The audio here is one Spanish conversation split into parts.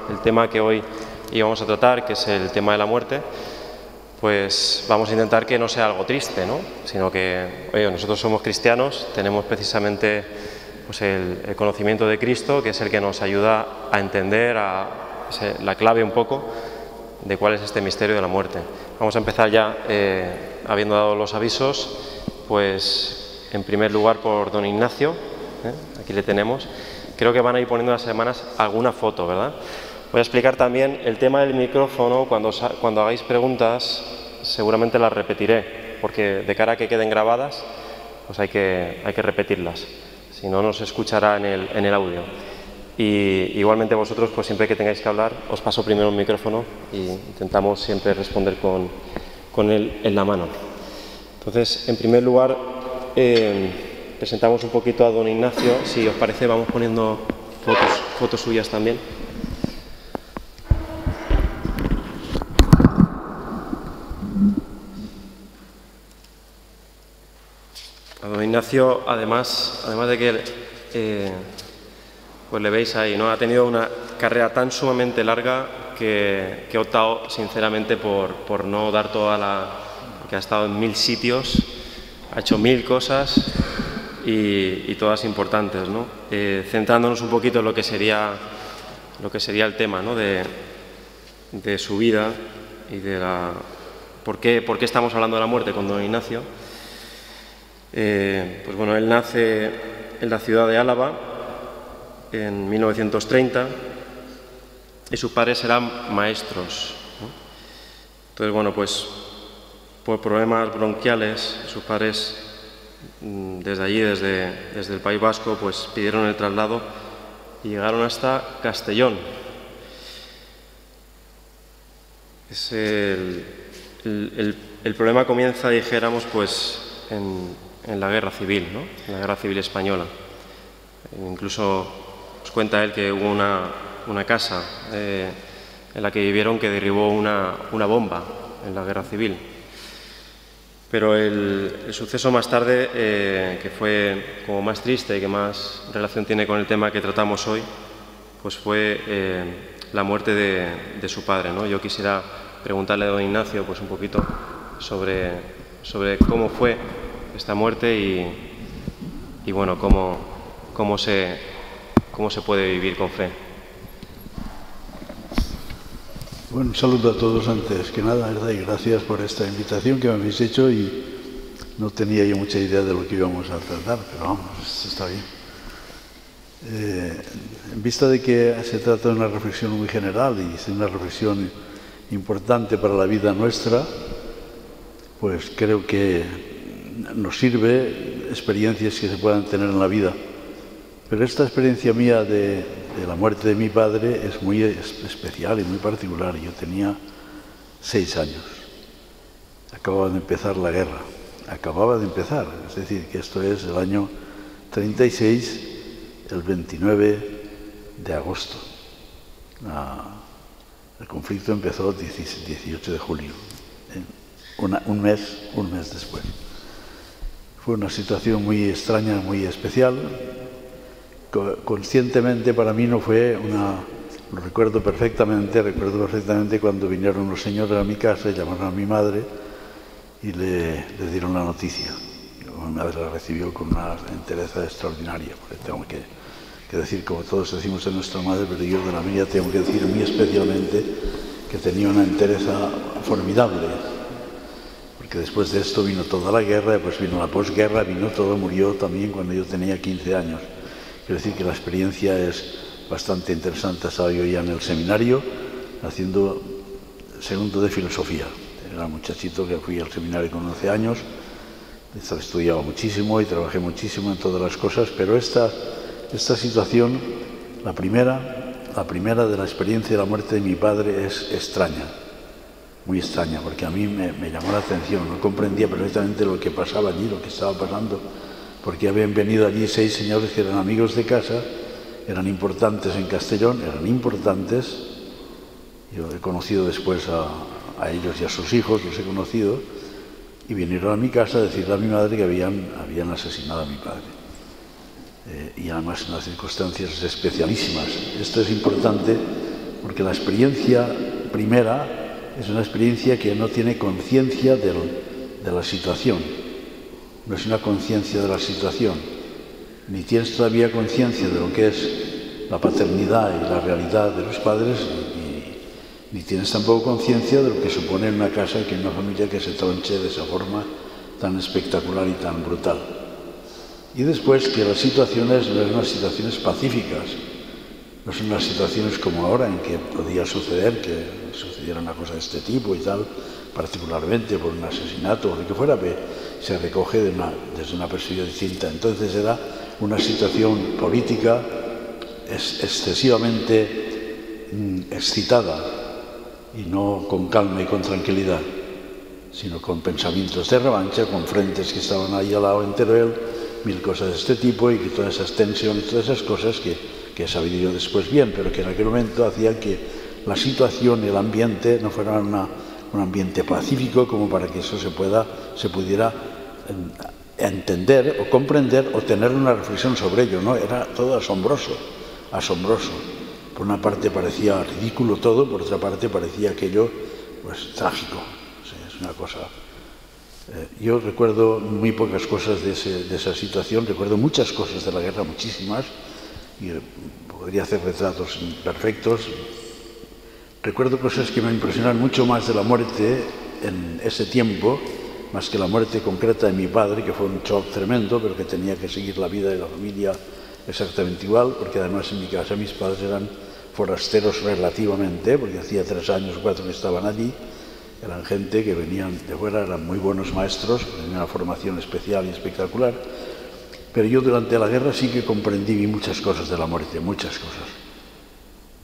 El tema que hoy íbamos a tratar, que es el tema de la muerte, pues vamos a intentar que no sea algo triste, ¿no? Sino que, oye, nosotros somos cristianos, tenemos precisamente pues el conocimiento de Cristo, que es el que nos ayuda a entender la clave un poco de cuál es este misterio de la muerte. Vamos a empezar ya, habiendo dado los avisos, pues en primer lugar por don Ignacio, aquí le tenemos. Creo que van a ir poniendo las semanas alguna foto, ¿verdad? Voy a explicar también el tema del micrófono. Cuando hagáis preguntas, seguramente las repetiré, porque de cara a que queden grabadas, pues hay que repetirlas. Si no, no se escuchará en el audio. Y igualmente vosotros, pues siempre que tengáis que hablar, os paso primero un micrófono y intentamos siempre responder con él en la mano. Entonces, en primer lugar, presentamos un poquito a don Ignacio. Si os parece, vamos poniendo fotos suyas también. A don Ignacio, además de que pues le veis ahí, ¿no? Ha tenido una carrera tan sumamente larga que he optado sinceramente por no dar toda porque ha estado en 1000 sitios, ha hecho 1000 cosas y todas importantes, ¿no? Centrándonos un poquito en lo que sería el tema, ¿no? de su vida y de ¿por qué estamos hablando de la muerte con don Ignacio? Pues bueno, él nace en la ciudad de Álava en 1930 y sus padres eran maestros, ¿no? Entonces, bueno, pues por problemas bronquiales, sus padres desde allí, desde el País Vasco, pues pidieron el traslado y llegaron hasta Castellón. El problema comienza, dijéramos, pues en la Guerra Civil, ¿no? En la Guerra Civil Española. Incluso os cuenta él que hubo una casa en la que vivieron que derribó una bomba en la Guerra Civil. Pero el suceso más tarde, que fue como más triste y que más relación tiene con el tema que tratamos hoy, pues fue la muerte de su padre, ¿no? Yo quisiera preguntarle a don Ignacio pues un poquito sobre cómo fue esta muerte y bueno, cómo se puede vivir con fe. Bueno, un saludo a todos antes que nada, ¿verdad? Y gracias por esta invitación que me habéis hecho, y no tenía yo mucha idea de lo que íbamos a tratar, pero vamos, esto está bien. En vista de que se trata de una reflexión muy general y es una reflexión importante para la vida nuestra, pues creo que nos sirve experiencias que se puedan tener en la vida. Pero esta experiencia mía de la muerte de mi padre es muy especial y muy particular. Yo tenía 6 años. Acababa de empezar la guerra. Acababa de empezar. Es decir, que esto es el año 36, el 29 de agosto. El conflicto empezó el 18 de julio, un mes después. Fue una situación muy extraña, muy especial. Conscientemente para mí no fue lo recuerdo perfectamente cuando vinieron unos señores a mi casa y llamaron a mi madre y le dieron la noticia. Mi madre la recibió con una entereza extraordinaria, porque tengo que decir, como todos decimos de nuestra madre, pero yo de la mía tengo que decir muy especialmente que tenía una entereza formidable, porque después de esto vino toda la guerra, después vino la posguerra, vino todo, murió también cuando yo tenía 15 años. Quiero decir que la experiencia es bastante interesante. Estaba yo ya en el seminario haciendo segundo de filosofía. Era un muchachito que fui al seminario con 11 años, estudiaba muchísimo y trabajé muchísimo en todas las cosas, pero esta situación, la primera de la experiencia de la muerte de mi padre, es extraña, muy extraña, porque a mí me llamó la atención. No comprendía perfectamente lo que pasaba allí, lo que estaba pasando, porque habían venido allí 6 señores que eran amigos de casa, eran importantes en Castellón, eran importantes. Yo he conocido después a ellos y a sus hijos, los he conocido, y vinieron a mi casa a decirle a mi madre que habían asesinado a mi padre. Y además en unas circunstancias especialísimas. Esto es importante porque la experiencia primera es una experiencia que no tiene conciencia de la situación, no es una conciencia de la situación, ni tienes todavía conciencia de lo que es la paternidad y la realidad de los padres, ni tienes tampoco conciencia de lo que supone una casa, que una familia que se tronche de esa forma tan espectacular y tan brutal. Y después que las situaciones no son unas situaciones pacíficas, no son unas situaciones como ahora en que podía suceder que sucediera una cosa de este tipo y tal, particularmente por un asesinato o lo que fuera, que se recoge desde una perspectiva distinta. Entonces era una situación política excesivamente excitada y no con calma y con tranquilidad, sino con pensamientos de revancha, con frentes que estaban ahí al lado en Teruel, mil cosas de este tipo, y que todas esas tensiones, todas esas cosas que he sabido yo después bien, pero que en aquel momento hacían que la situación y el ambiente no fuera un ambiente pacífico como para que eso se pudiera entender o comprender o tener una reflexión sobre ello, ¿no? Era todo asombroso. Por una parte parecía ridículo todo, por otra parte parecía aquello pues trágico. O sea, es una cosa. Yo recuerdo muy pocas cosas de esa situación, recuerdo muchas cosas de la guerra, muchísimas, y podría hacer retratos imperfectos. Recuerdo cosas que me impresionan mucho más de la muerte en ese tiempo, más que la muerte concreta de mi padre, que fue un shock tremendo, pero que tenía que seguir la vida de la familia exactamente igual, porque además en mi casa mis padres eran forasteros relativamente, porque hacía 3 años o 4 que estaban allí. Eran gente que venían de fuera, eran muy buenos maestros, tenían una formación especial y espectacular. Pero yo durante la guerra sí que comprendí muchas cosas de la muerte, muchas cosas.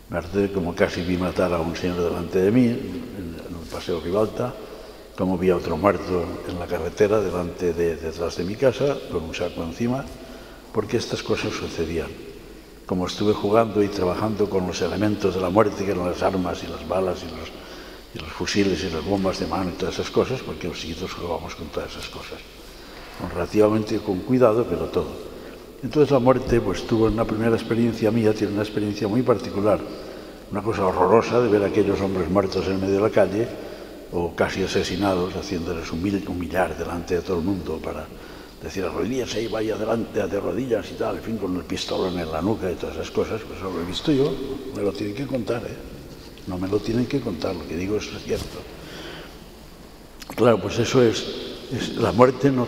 Me harté como casi vi matar a un señor delante de mí, en el Paseo Ribalta, como vi a otro muerto en la carretera detrás de mi casa, con un saco encima, porque estas cosas sucedían. Como estuve jugando y trabajando con los elementos de la muerte, que eran las armas y las balas y los fusiles y las bombas de mano y todas esas cosas, porque los chiquitos jugábamos con todas esas cosas, relativamente con cuidado, pero todo. Entonces la muerte pues tuvo una primera experiencia mía, tiene una experiencia muy particular, una cosa horrorosa de ver a aquellos hombres muertos en medio de la calle o casi asesinados, haciéndoles humillar delante de todo el mundo para decir arrodíllese y vaya adelante de rodillas y tal, en fin, con el pistolón en la nuca y todas esas cosas. Pues eso lo he visto yo, me lo tienen que contar, no me lo tienen que contar, lo que digo es cierto. Claro, pues eso es la muerte, no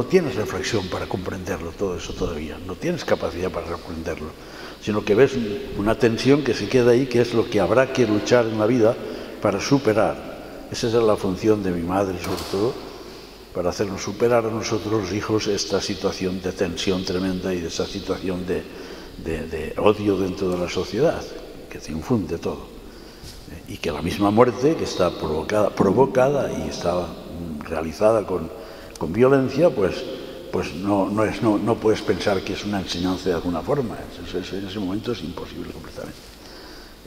tienes reflexión para comprenderlo, todo eso todavía, no tienes capacidad para comprenderlo, sino que ves una tensión que se queda ahí, que es lo que habrá que luchar en la vida para superar. Esa es la función de mi madre, sobre todo, para hacernos superar a nosotros los hijos esta situación de tensión tremenda y de esa situación de odio dentro de la sociedad, que se infunde todo. Y que la misma muerte, que está provocada y está realizada con violencia, pues no puedes pensar que es una enseñanza de alguna forma. En ese momento es imposible completamente.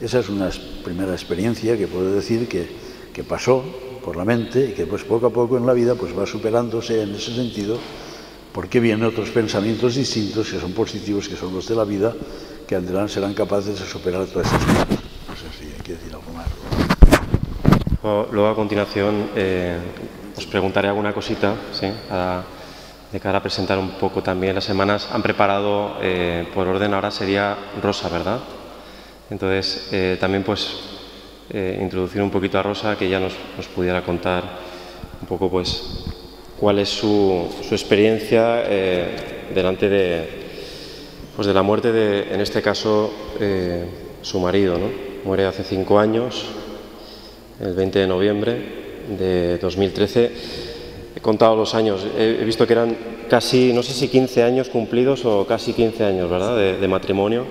Esa es una primera experiencia que puedo decir que pasó por la mente y que pues poco a poco en la vida pues va superándose en ese sentido, porque vienen otros pensamientos distintos que son positivos, que son los de la vida, que serán capaces de superar todas esas cosas. No sé si hay que decir algo más. Luego a continuación os preguntaré alguna cosita, ¿sí? De cara a presentar un poco también las semanas. Han preparado por orden, ahora sería Rosa, ¿verdad? Entonces también pues introducir un poquito a Rosa, que ya nos pudiera contar un poco pues cuál es su experiencia delante de la muerte de, en este caso, su marido, ¿no? Muere hace 5 años, el 20 de noviembre de 2013. He contado los años, he visto que eran casi, no sé si 15 años cumplidos o casi 15 años, ¿verdad?, de matrimonio.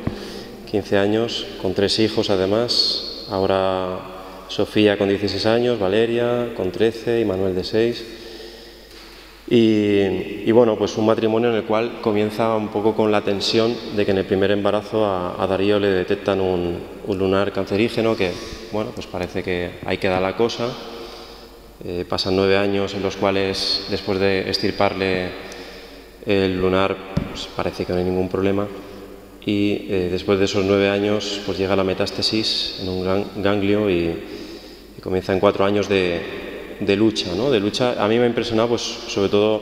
15 años, con 3 hijos además. Ahora Sofía con 16 años, Valeria con 13 y Manuel de 6. Y bueno, pues un matrimonio en el cual comienza un poco con la tensión de que en el primer embarazo a Darío le detectan un lunar cancerígeno, que bueno, pues parece que ahí queda la cosa. Pasan 9 años en los cuales, después de extirparle el lunar, pues parece que no hay ningún problema. y después de esos 9 años pues llega la metástasis en un gran ganglio y comienzan 4 años de lucha, ¿no? De lucha. A mí me ha impresionado pues sobre todo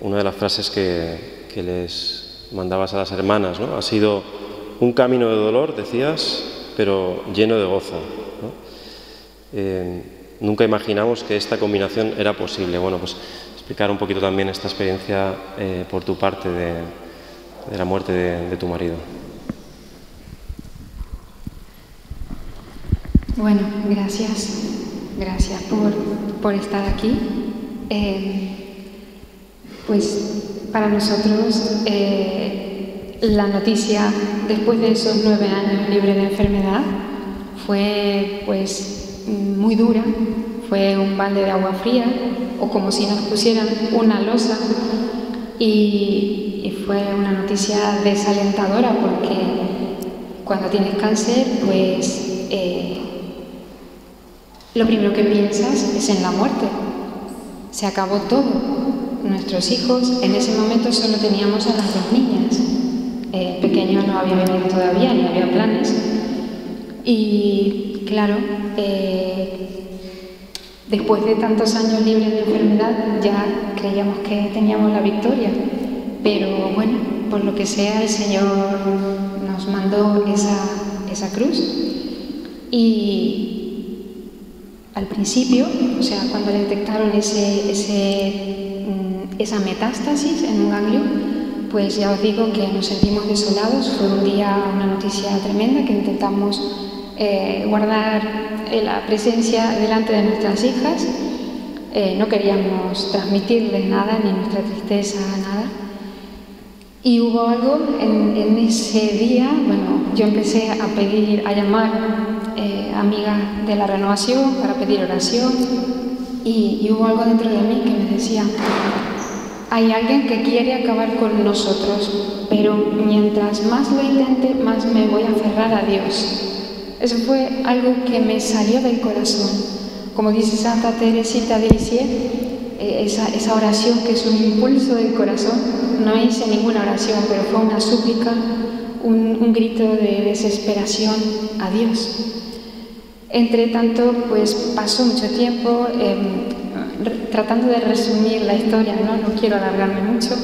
una de las frases que les mandabas a las hermanas, ¿no? Ha sido un camino de dolor, decías, pero lleno de gozo, ¿no? Nunca imaginamos que esta combinación era posible. Bueno, pues explicar un poquito también esta experiencia por tu parte de la muerte de tu marido. Bueno, gracias por estar aquí. Pues para nosotros la noticia después de esos 9 años libre de enfermedad fue pues muy dura, fue un balde de agua fría o como si nos pusieran una losa y fue una noticia desalentadora porque cuando tienes cáncer pues lo primero que piensas es en la muerte. Se acabó todo. Nuestros hijos, en ese momento solo teníamos a las 2 niñas. El pequeño no había venido todavía, ni había planes. Y claro, después de tantos años libres de enfermedad, ya creíamos que teníamos la victoria. Pero bueno, por lo que sea, el Señor nos mandó esa cruz. Y al principio, o sea, cuando le detectaron esa metástasis en un ganglio, pues ya os digo que nos sentimos desolados. Fue un día, una noticia tremenda que intentamos guardar la presencia delante de nuestras hijas. No queríamos transmitirles nada, ni nuestra tristeza, nada. Y hubo algo en ese día, bueno, yo empecé a llamar amigas de la renovación para pedir oración y hubo algo dentro de mí que me decía: hay alguien que quiere acabar con nosotros, pero mientras más lo intente, más me voy a aferrar a Dios. Eso fue algo que me salió del corazón. Como dice Santa Teresita de Lisieux, esa oración que es un impulso del corazón. No hice ninguna oración, pero fue una súplica, un grito de desesperación a Dios. Entre tanto, pues pasó mucho tiempo tratando de resumir la historia, no quiero alargarme mucho,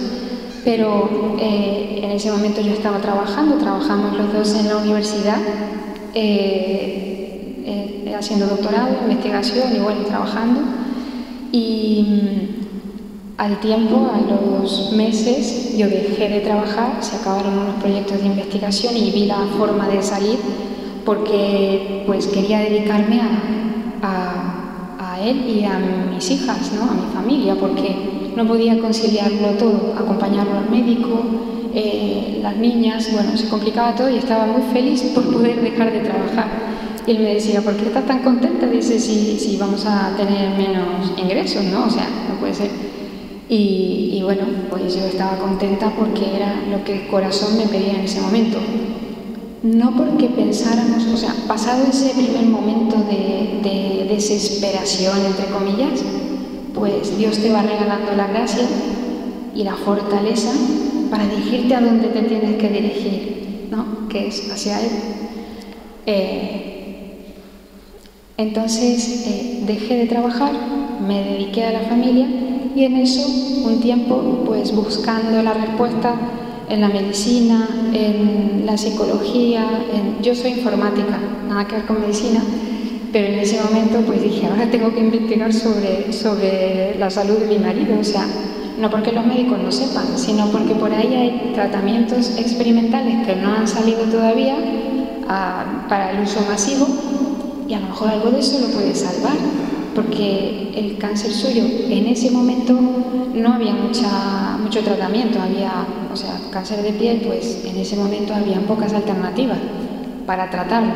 pero en ese momento yo estaba trabajamos los dos en la universidad, haciendo doctorado, investigación y bueno, trabajando. Y al tiempo, a los meses, yo dejé de trabajar, se acabaron unos proyectos de investigación y vi la forma de salir porque pues quería dedicarme a él y a mis hijas, ¿no? A mi familia, porque no podía conciliarlo todo, acompañarlo al médico, las niñas, bueno, se complicaba todo y estaba muy feliz por poder dejar de trabajar. Y él me decía: ¿por qué estás tan contenta? Dice, si vamos a tener menos ingresos, ¿no? O sea, no puede ser. Y bueno, pues yo estaba contenta porque era lo que el corazón me pedía en ese momento. No porque pensáramos, o sea, pasado ese primer momento de desesperación, entre comillas, pues Dios te va regalando la gracia y la fortaleza para dirigirte a donde te tienes que dirigir, ¿no? Que es hacia Él. Entonces dejé de trabajar, me dediqué a la familia y en eso un tiempo pues buscando la respuesta en la medicina, en la psicología, yo soy informática, nada que ver con medicina, pero en ese momento pues dije, ahora tengo que investigar sobre la salud de mi marido, o sea, no porque los médicos no sepan, sino porque por ahí hay tratamientos experimentales que no han salido todavía para el uso masivo y a lo mejor algo de eso lo puede salvar, porque el cáncer suyo en ese momento no había mucho tratamiento, o sea, cáncer de piel, pues en ese momento había pocas alternativas para tratarlo.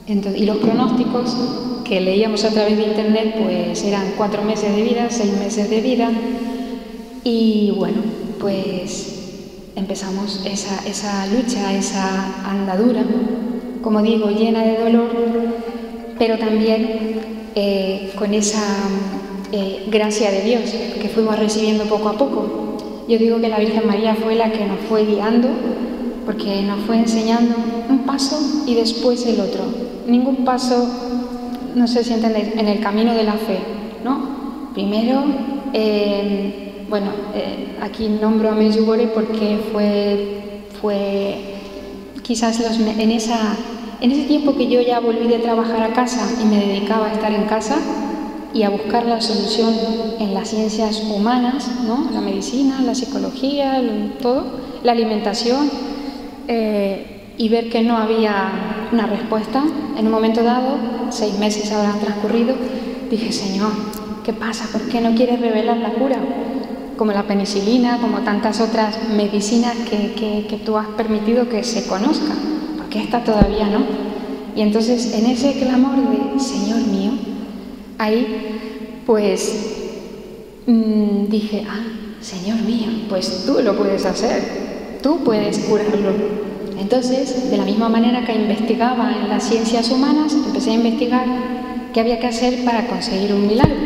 Entonces, y los pronósticos que leíamos a través de internet pues eran 4 meses de vida, 6 meses de vida y bueno, pues empezamos esa lucha, esa andadura, como digo, llena de dolor, pero también con esa gracia de Dios que fuimos recibiendo poco a poco. Yo digo que la Virgen María fue la que nos fue guiando, porque nos fue enseñando un paso y después el otro. Ningún paso, no sé si entendéis, en el camino de la fe, ¿no? Primero, aquí nombro a Medjugorje porque fue quizás en ese tiempo que yo ya volví de trabajar a casa y me dedicaba a estar en casa y a buscar la solución en las ciencias humanas, ¿no? La medicina, la psicología, todo, la alimentación, y ver que no había una respuesta. En un momento dado, 6 meses habrán transcurrido, dije, Señor, ¿qué pasa? ¿Por qué no quieres revelar la cura? Como la penicilina, como tantas otras medicinas que tú has permitido que se conozcan, porque esta todavía no. Y entonces, en ese clamor de Señor mío, ahí pues dije, Señor mío, pues tú lo puedes hacer, tú puedes curarlo. Entonces, de la misma manera que investigaba en las ciencias humanas, empecé a investigar qué había que hacer para conseguir un milagro.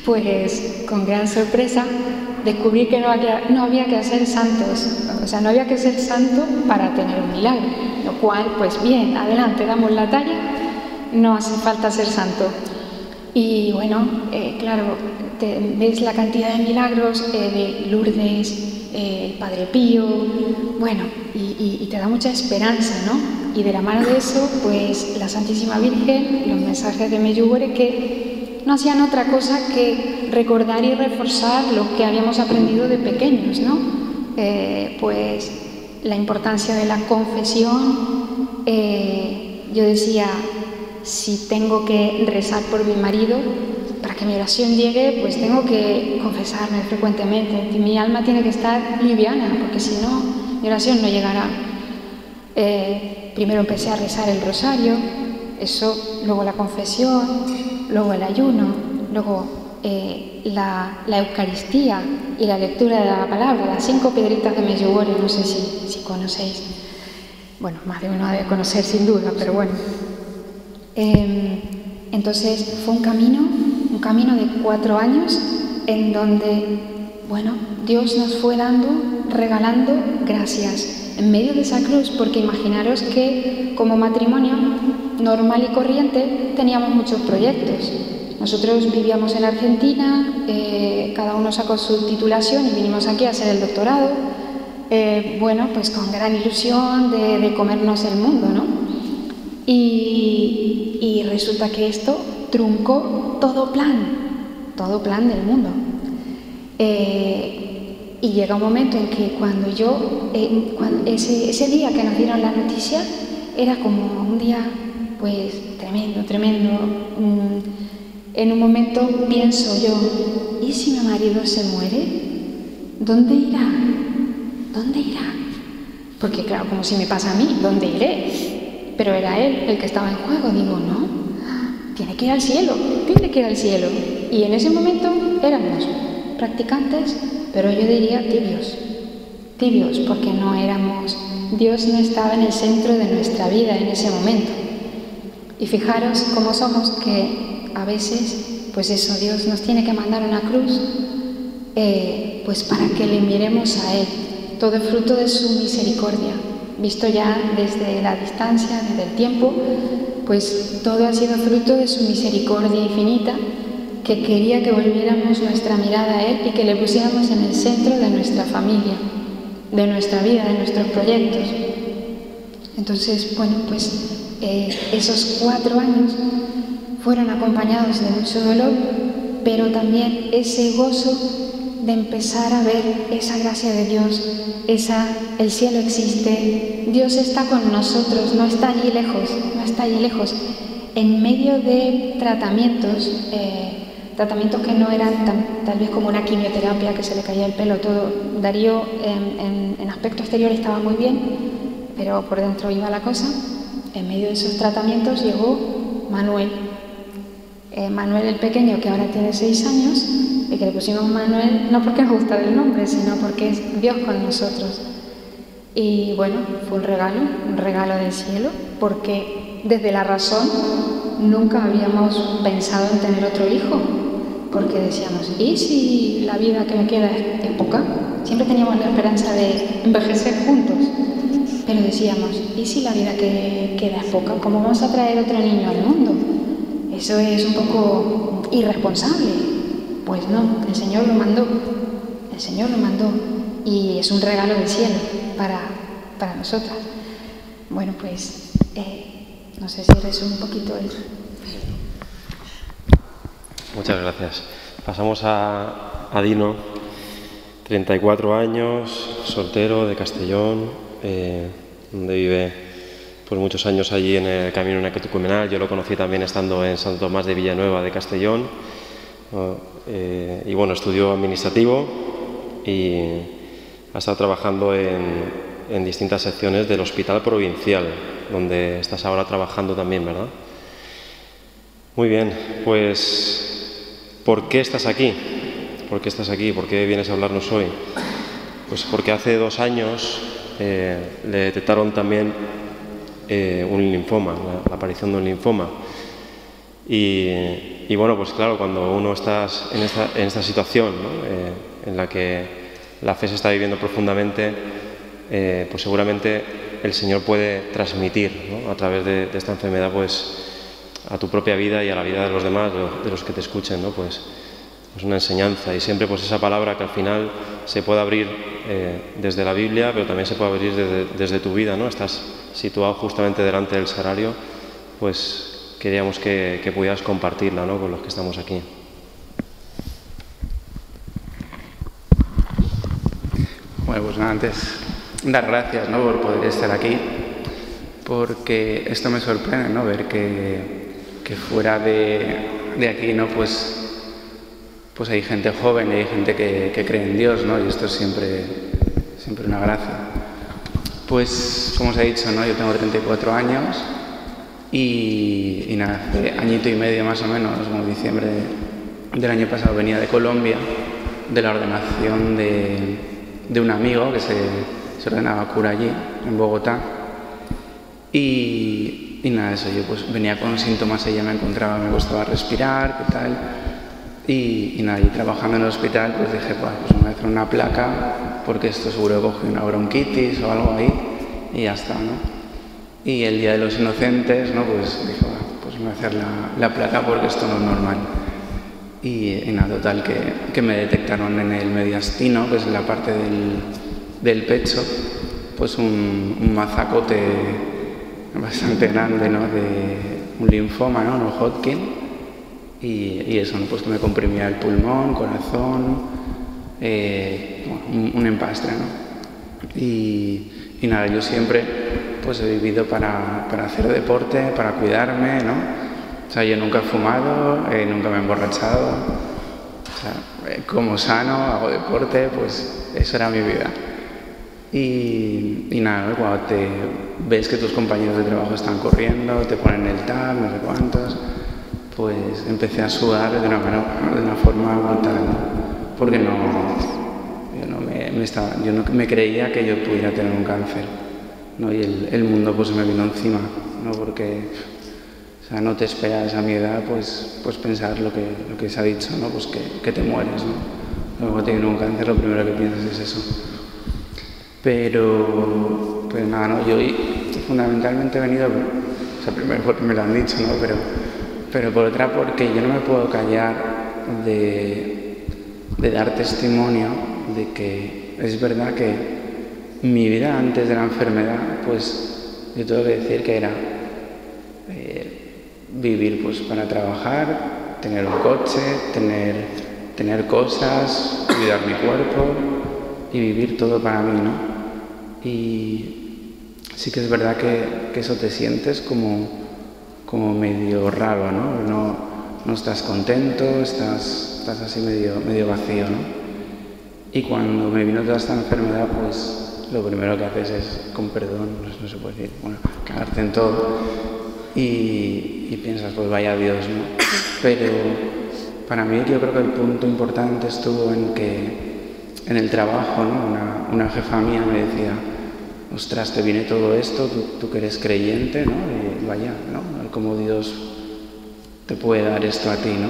Pues, con gran sorpresa, descubrí que no había que ser santos, o sea, no había que ser santo para tener un milagro, lo cual, pues bien, adelante, damos la talla, no hace falta ser santo. Y bueno, claro, ves la cantidad de milagros de Lourdes, el Padre Pío, bueno, y te da mucha esperanza, ¿no? Y de la mano de eso, pues la Santísima Virgen, los mensajes de Medjugorje, que no hacían otra cosa que recordar y reforzar lo que habíamos aprendido de pequeños, ¿no? Pues la importancia de la confesión. Yo decía, si tengo que rezar por mi marido, para que mi oración llegue, pues tengo que confesarme frecuentemente. Y mi alma tiene que estar liviana, porque si no, mi oración no llegará. Primero empecé a rezar el rosario, eso, luego la confesión, luego el ayuno, luego la Eucaristía y la lectura de la palabra, las 5 piedritas de Medjugorje, no sé si conocéis. Bueno, más de uno debe conocer sin duda, pero bueno. Entonces fue un camino de 4 años en donde, bueno, Dios nos fue regalando gracias en medio de esa cruz, porque imaginaros que como matrimonio normal y corriente teníamos muchos proyectos. Nosotros vivíamos en Argentina, cada uno sacó su titulación y vinimos aquí a hacer el doctorado, bueno, pues con gran ilusión de comernos el mundo, ¿no? Y resulta que esto truncó todo plan del mundo. Y llega un momento en que cuando ese día que nos dieron la noticia, era como un día, pues, tremendo. En un momento pienso yo, ¿y si mi marido se muere? ¿Dónde irá? Porque claro, como si me pasa a mí, ¿dónde iré? Pero era él el que estaba en juego. Digo, no, tiene que ir al cielo. Y en ese momento éramos practicantes, pero yo diría tibios, porque Dios no estaba en el centro de nuestra vida en ese momento. Y fijaros cómo somos, que a veces, pues eso, Dios nos tiene que mandar una cruz, pues para que le miremos a Él. Todo fruto de su misericordia, visto ya desde la distancia, desde el tiempo, pues todo ha sido fruto de su misericordia infinita, que quería que volviéramos nuestra mirada a Él y que le pusiéramos en el centro de nuestra familia, de nuestra vida, de nuestros proyectos. Entonces, bueno, pues esos 4 años fueron acompañados de mucho dolor, pero también ese gozo de empezar a ver esa gracia de Dios, el cielo existe, Dios está con nosotros, no está allí lejos, en medio de tratamientos que no eran tal vez como una quimioterapia que se le caía el pelo todo. Darío en aspecto exterior estaba muy bien, pero por dentro iba la cosa. En medio de esos tratamientos llegó Manuel el pequeño, que ahora tiene 6 años, y que le pusimos Manuel no porque nos gusta el nombre, sino porque es Dios con nosotros. Y bueno, fue un regalo del cielo, porque desde la razón nunca habíamos pensado en tener otro hijo. porque decíamos, ¿y si la vida que me queda es poca? Siempre teníamos la esperanza de envejecer juntos, pero decíamos, ¿y si la vida que queda es poca? ¿Cómo vamos a traer otro niño al mundo? Eso es un poco irresponsable. Pues no, el Señor lo mandó, y es un regalo del cielo para nosotras. Bueno, pues no sé si resumo un poquito eso. Muchas gracias. Pasamos a Dino, 34 años, soltero, de Castellón, donde vive por muchos años allí en el Camino Neocatecumenal. Yo lo conocí también estando en Santo Tomás de Villanueva de Castellón. Y bueno, estudió administrativo y ha estado trabajando en distintas secciones del Hospital Provincial, donde estás ahora trabajando también, ¿verdad? Muy bien, pues ¿por qué estás aquí? ¿Por qué estás aquí? ¿Por qué vienes a hablarnos hoy? Pues porque hace 2 años le detectaron también un linfoma, la aparición de un linfoma. Y bueno, pues claro, cuando uno está en esta situación, ¿no? En la que la fe se está viviendo profundamente, pues seguramente el Señor puede transmitir, ¿no? A través de esta enfermedad, pues a tu propia vida y a la vida de los demás, de los que te escuchen, ¿no? Pues una enseñanza, y siempre pues esa palabra que al final se puede abrir desde la Biblia, pero también se puede abrir desde tu vida, ¿no? Estás situado justamente delante del sagrario, pues queríamos que pudieras compartirla, ¿no? Con los que estamos aquí. Bueno, pues nada, antes dar gracias, ¿no? Por poder estar aquí, porque esto me sorprende, ¿no? Ver que fuera de aquí, ¿no? Pues hay gente joven y hay gente que cree en Dios, ¿no? Y esto es siempre una gracia. Pues, como os he dicho, ¿no? Yo tengo 34 años y nada, hace añito y medio más o menos, como diciembre del año pasado, venía de Colombia, de la ordenación de un amigo que se ordenaba cura allí, en Bogotá. Y nada, eso, yo pues venía con síntomas, ella me encontraba, me costaba respirar, qué tal. Y nada, y trabajando en el hospital, pues dije, pues me voy a hacer una placa, porque esto seguro que cogí una bronquitis o algo ahí, y ya está, ¿no? Y el Día de los Inocentes, ¿no? Pues dije, pues me voy a hacer la placa porque esto no es normal. Y nada, total, que me detectaron en el mediastino, que es en la parte del pecho, pues un mazacote bastante grande, ¿no? De un linfoma, ¿no? Un Hodgkin. Y eso, ¿no? Pues que me comprimía el pulmón, corazón, bueno, un empastre, ¿no? Y nada, yo siempre pues he vivido para hacer deporte, para cuidarme, ¿no? O sea, yo nunca he fumado, nunca me he emborrachado, o sea, como sano, hago deporte, pues eso era mi vida. Y nada, ¿no? Cuando te ves que tus compañeros de trabajo están corriendo, te ponen el tab, no sé cuántos, pues empecé a sudar de una forma brutal, ¿no? Porque yo no me creía que yo pudiera tener un cáncer, ¿no? Y el mundo pues se me vino encima, ¿no? Porque o sea, no te esperas a mi edad pues pensar lo que se ha dicho, ¿no? Pues que te mueres, ¿no? Luego te viene un cáncer, lo primero que piensas es eso. Pero nada, ¿no? Yo fundamentalmente he venido, o sea, primero porque me lo han dicho, ¿no? Pero por otra, porque yo no me puedo callar de dar testimonio de que es verdad que mi vida antes de la enfermedad, pues yo tengo que decir que era vivir pues para trabajar, tener un coche, tener cosas, cuidar mi cuerpo y vivir todo para mí, ¿no? Y sí que es verdad que eso te sientes como medio raro, ¿no? No estás contento, estás así medio vacío, ¿no? Y cuando me vino toda esta enfermedad, pues lo primero que haces es, con perdón, no se puede decir, bueno, cagarte en todo y piensas, pues vaya Dios, ¿no? Pero para mí yo creo que el punto importante estuvo en que en el trabajo, ¿no? Una jefa mía me decía, ostras, te viene todo esto, tú que eres creyente, ¿no? Y vaya, ¿no? Cómo Dios te puede dar esto a ti, ¿no?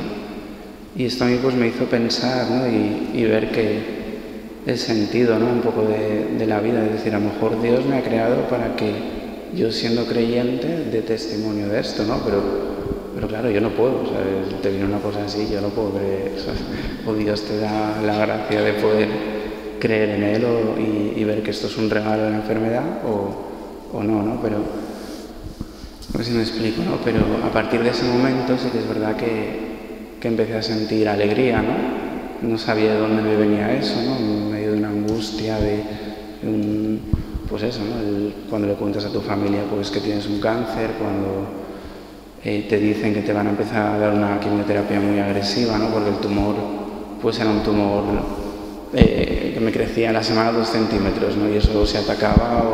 Y esto a mí pues me hizo pensar, ¿no? y ver que el sentido, ¿no? Un poco de la vida, es decir, a lo mejor Dios me ha creado para que yo, siendo creyente, dé testimonio de esto, ¿no? Pero claro, yo no puedo, o sea, te viene una cosa así, yo no puedo creer, o Dios te da la gracia de poder creer en Él y ver que esto es un regalo de la enfermedad o no, ¿no? Pero, no sé si me explico, ¿no? Pero a partir de ese momento sí que es verdad que empecé a sentir alegría, ¿no? No sabía de dónde me venía eso, ¿no? En medio de una angustia, pues eso, ¿no? Cuando le cuentas a tu familia pues que tienes un cáncer, cuando te dicen que te van a empezar a dar una quimioterapia muy agresiva, ¿no? Porque el tumor, pues era un tumor que me crecía a la semana 2 centímetros, ¿no? Y eso se atacaba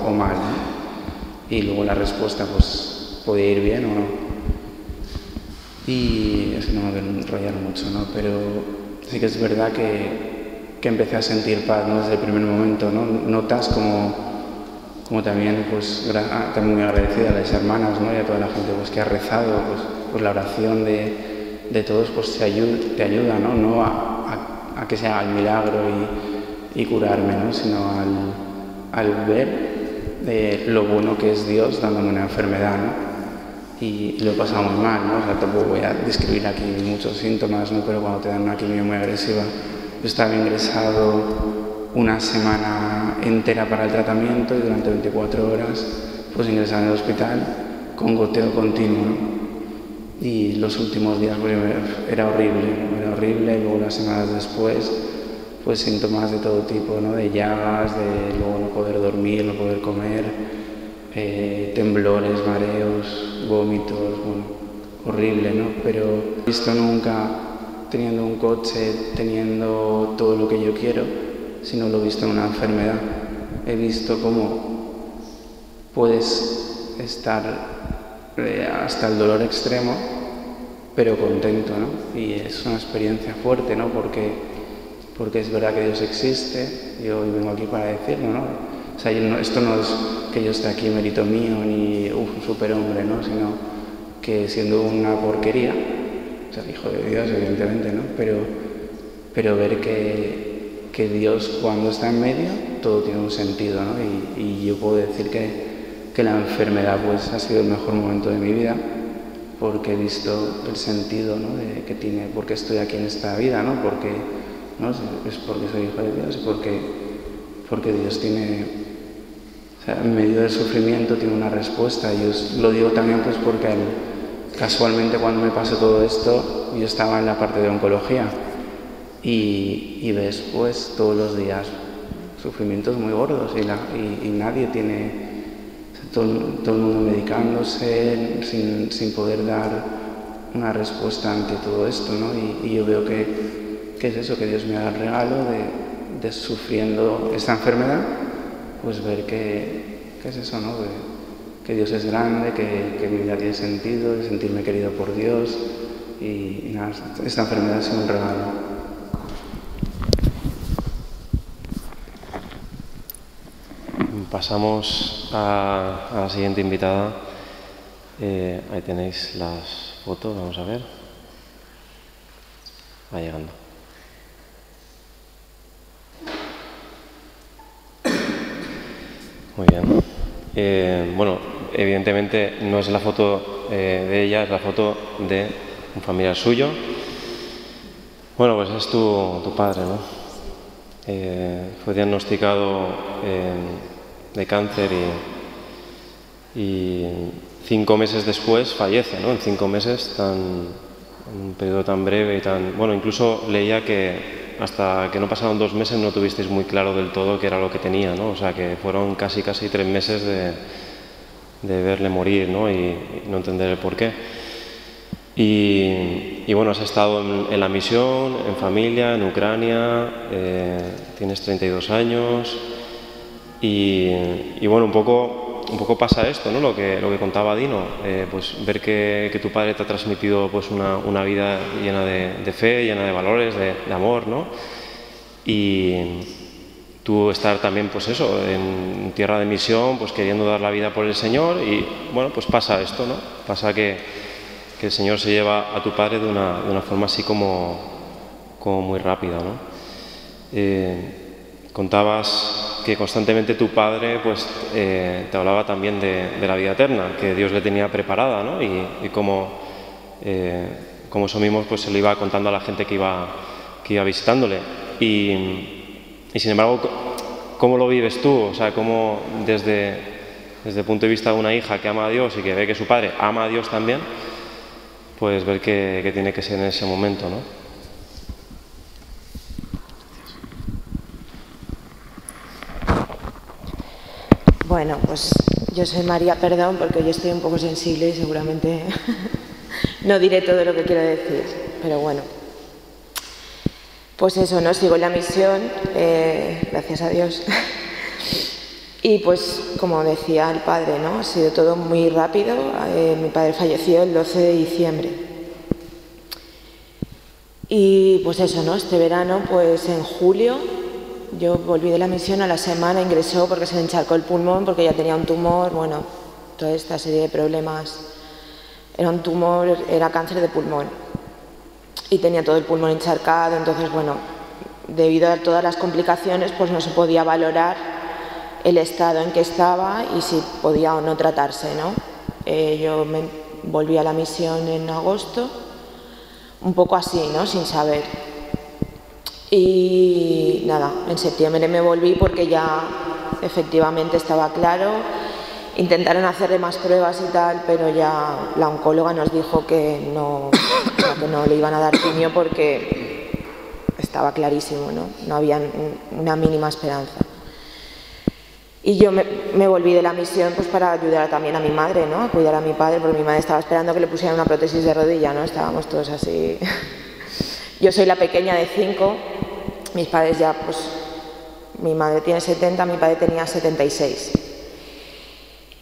o mal, ¿no? Y luego la respuesta, pues, podía ir bien o no. Y es que no me voy a enrollar mucho, ¿no? Pero sí que es verdad que empecé a sentir paz, ¿no? Desde el primer momento, ¿no? Notas como también, pues, también muy agradecida a las hermanas, ¿no? Y a toda la gente pues, que ha rezado, pues la oración de todos pues te ayuda, ¿no? No a que sea el milagro y curarme, ¿no? Sino al ver lo bueno que es Dios dándome una enfermedad, ¿no? Y lo he pasado muy mal, ¿no? O sea, tampoco voy a describir aquí muchos síntomas, ¿no? Pero cuando te dan una quimio muy agresiva, yo estaba ingresado una semana entera para el tratamiento y durante 24 horas pues ingresado en el hospital con goteo continuo, ¿no? Y los últimos días pues, era horrible, y luego las semanas después pues síntomas de todo tipo, ¿no? De llagas, de luego no poder dormir, no poder comer, temblores, mareos, vómitos, bueno, horrible, ¿no? Pero no he visto nunca teniendo un coche, teniendo todo lo que yo quiero, sino lo he visto en una enfermedad. He visto cómo puedes estar hasta el dolor extremo, pero contento, ¿no? Y es una experiencia fuerte, ¿no? Porque es verdad que Dios existe, y hoy vengo aquí para decirlo, ¿no? O sea, esto no es que yo esté aquí mérito mío ni un superhombre, ¿no? Sino que siendo una porquería, o sea, hijo de Dios, evidentemente, ¿no? Pero ver que Dios, cuando está en medio, todo tiene un sentido, ¿no? Y yo puedo decir que la enfermedad pues ha sido el mejor momento de mi vida, porque he visto el sentido, ¿no? que tiene, porque estoy aquí en esta vida, ¿no? Porque, ¿no? Es porque soy hijo de Dios, porque Dios tiene, o sea, en medio del sufrimiento tiene una respuesta. Y os lo digo también pues porque casualmente cuando me pasó todo esto, yo estaba en la parte de oncología y ves pues todos los días sufrimientos muy gordos y nadie tiene, o sea, todo el mundo medicándose sin poder dar una respuesta ante todo esto, ¿no? Y yo veo que es eso, que Dios me da el regalo de sufriendo esta enfermedad, pues ver que es eso, ¿no? Que Dios es grande, que mi vida tiene sentido, de sentirme querido por Dios y nada, esta enfermedad ha sido un regalo. Pasamos a la siguiente invitada. Ahí tenéis las fotos, vamos a ver. Va llegando. Muy bien. Bueno, evidentemente no es la foto de ella, es la foto de un familiar suyo. Bueno, pues es tu padre, ¿no? Fue diagnosticado de cáncer y 5 meses después fallece, ¿no? En 5 meses, en un periodo tan breve y tan... Bueno, incluso leía que hasta que no pasaron 2 meses no tuvisteis muy claro del todo qué era lo que tenía, ¿no? O sea, que fueron casi 3 meses de verle morir, ¿no? Y no entender el porqué. Y bueno, has estado en la misión, en familia, en Ucrania, tienes 32 años y bueno, un poco pasa esto, ¿no? Lo que contaba Dino, pues ver que tu padre te ha transmitido pues una vida llena de fe, llena de valores, de amor, ¿no? Y tú estar también, pues eso, en tierra de misión, pues queriendo dar la vida por el Señor y bueno, pues pasa esto, ¿no? Pasa que el Señor se lleva a tu padre de una forma así como muy rápida, ¿no? Contabas que constantemente tu padre pues, te hablaba también de la vida eterna, que Dios le tenía preparada, ¿no? Y cómo eso mismo pues, se lo iba contando a la gente que iba visitándole. Y sin embargo, ¿cómo lo vives tú? O sea, ¿cómo desde el punto de vista de una hija que ama a Dios y que ve que su padre ama a Dios también, pues ver que tiene que ser en ese momento, ¿no? Bueno, pues yo soy María, perdón, porque yo estoy un poco sensible y seguramente no diré todo lo que quiero decir, pero bueno. Pues eso, ¿no? Sigo en la misión, gracias a Dios. Y pues, como decía el padre, ¿no? Ha sido todo muy rápido. Mi padre falleció el 12 de diciembre. Y pues eso, ¿no? Este verano, pues en julio, yo volví de la misión, a la semana ingresó porque se le encharcó el pulmón, porque ya tenía un tumor, bueno, toda esta serie de problemas. Era un tumor, era cáncer de pulmón. Y tenía todo el pulmón encharcado, entonces, bueno, debido a todas las complicaciones, pues no se podía valorar el estado en que estaba y si podía o no tratarse, ¿no? Yo me volví a la misión en agosto, un poco así, ¿no? Sin saber. Y nada, en septiembre me volví porque ya efectivamente estaba claro. Intentaron hacerle más pruebas y tal, pero ya la oncóloga nos dijo que no le iban a dar quimio porque estaba clarísimo, ¿no? No había una mínima esperanza. Y yo me volví de la misión pues para ayudar también a mi madre, ¿no? A cuidar a mi padre, porque mi madre estaba esperando que le pusieran una prótesis de rodilla, ¿no? Estábamos todos así. Yo soy la pequeña de 5, mis padres ya, pues, mi madre tiene 70, mi padre tenía 76.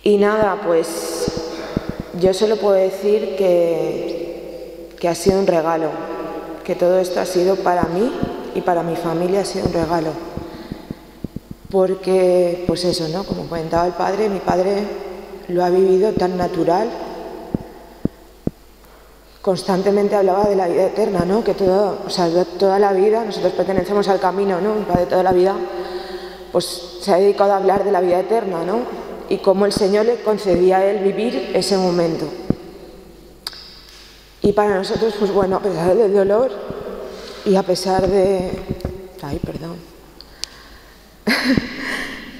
Y nada, pues yo solo puedo decir que ha sido un regalo, que todo esto ha sido para mí y para mi familia, ha sido un regalo. Porque, pues eso, ¿no? Como comentaba el padre, mi padre lo ha vivido tan natural. Constantemente hablaba de la vida eterna, ¿no? Que toda la vida, nosotros pertenecemos al camino, ¿no? Mi padre toda la vida, pues se ha dedicado a hablar de la vida eterna, ¿no? Y cómo el Señor le concedía a él vivir ese momento. Y para nosotros, pues bueno, a pesar del dolor y a pesar de... Ay, perdón.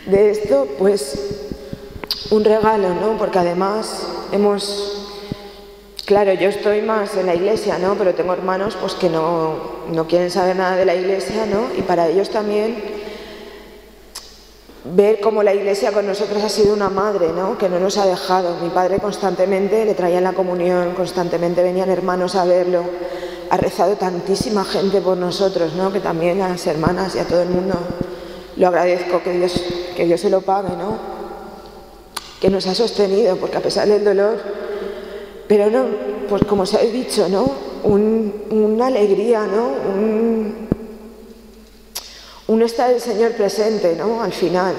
De esto, pues un regalo, ¿no? Porque además claro, yo estoy más en la iglesia, ¿no? Pero tengo hermanos pues que no quieren saber nada de la iglesia, ¿no? Y para ellos también ver cómo la iglesia con nosotros ha sido una madre, ¿no? Que no nos ha dejado. Mi padre constantemente le traían la comunión, constantemente venían hermanos a verlo. Ha rezado tantísima gente por nosotros, ¿no? Que también a las hermanas y a todo el mundo lo agradezco, que Dios se lo pague, ¿no? Que nos ha sostenido, porque a pesar del dolor, pero no, pues como os he dicho, ¿no? Una alegría, ¿no? Un estar el Señor presente, ¿no? Al final.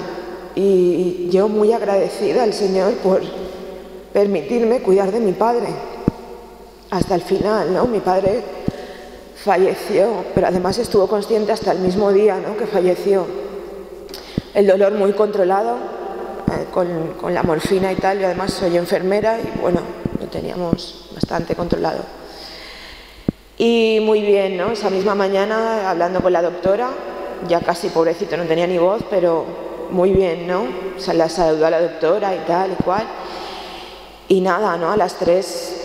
Y yo muy agradecida al Señor por permitirme cuidar de mi padre hasta el final, ¿no? Mi padre falleció, pero además estuvo consciente hasta el mismo día, ¿no? Que falleció. El dolor muy controlado, con la morfina y tal. Yo además soy enfermera y bueno, lo teníamos bastante controlado. Y muy bien, ¿no? Esa misma mañana, hablando con la doctora, ya casi pobrecito, no tenía ni voz, pero muy bien, ¿no? O sea, la saludó a la doctora y tal y cual. Y nada, ¿no? A las 3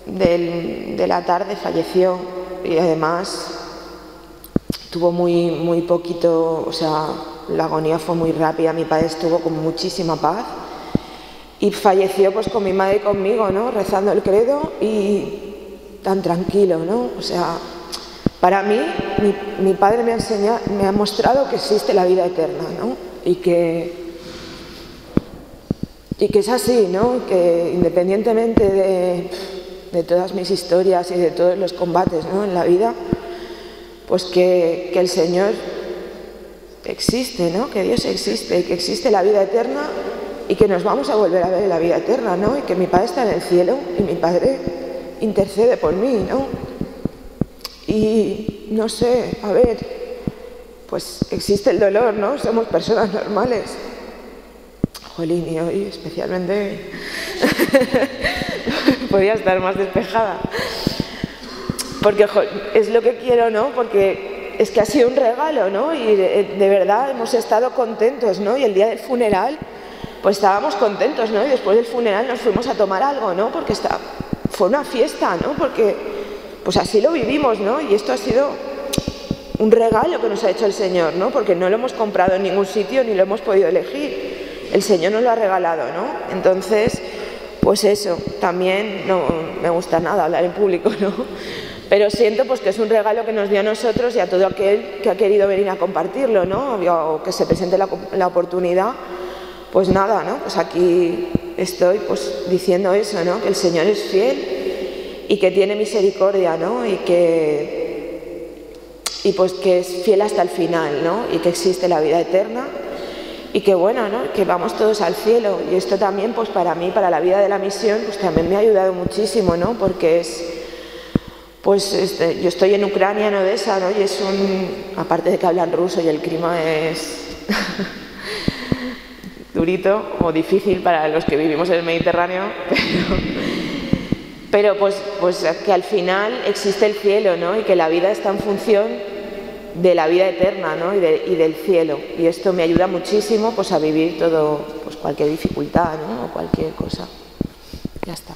de la tarde falleció y además tuvo muy poquito, o sea, la agonía fue muy rápida. Mi padre estuvo con muchísima paz y falleció pues con mi madre y conmigo, ¿no? Rezando el credo y tan tranquilo, ¿no? O sea, para mí, mi padre me ha mostrado que existe la vida eterna, ¿no? Y que es así, ¿no? Que independientemente de todas mis historias y de todos los combates, ¿no? En la vida, pues que el Señor existe, ¿no? Que Dios existe y que existe la vida eterna y que nos vamos a volver a ver en la vida eterna, ¿no? Y que mi padre está en el cielo y mi padre intercede por mí, ¿no? Y no sé, a ver, pues existe el dolor, ¿no? Somos personas normales. Jolín, y hoy especialmente podía estar más despejada. Porque es lo que quiero, ¿no? Porque es que ha sido un regalo, ¿no? Y de verdad hemos estado contentos, ¿no? Y el día del funeral, pues estábamos contentos, ¿no? Y después del funeral nos fuimos a tomar algo, ¿no? Porque fue una fiesta, ¿no? Porque pues así lo vivimos, ¿no? Y esto ha sido un regalo que nos ha hecho el Señor, ¿no? Porque no lo hemos comprado en ningún sitio ni lo hemos podido elegir. El Señor nos lo ha regalado, ¿no? Entonces, pues eso, también no me gusta nada hablar en público, ¿no? Pero siento pues que es un regalo que nos dio a nosotros y a todo aquel que ha querido venir a compartirlo, ¿no? O que se presente la oportunidad. Pues nada, ¿no? Pues aquí estoy pues diciendo eso, ¿no? Que el Señor es fiel y que tiene misericordia, ¿no? Y pues que es fiel hasta el final, ¿no? Y que existe la vida eterna y que bueno, ¿no? Que vamos todos al cielo. Y esto también pues para mí, para la vida de la misión, pues también me ha ayudado muchísimo, ¿no? Porque yo estoy en Ucrania, en Odessa, ¿no? Y aparte de que hablan ruso y el clima es durito o difícil para los que vivimos en el Mediterráneo, pero pues que al final existe el cielo, ¿no? Y que la vida está en función de la vida eterna, ¿no? Y del cielo. Y esto me ayuda muchísimo pues a vivir todo, pues cualquier dificultad, ¿no? O cualquier cosa. Ya está.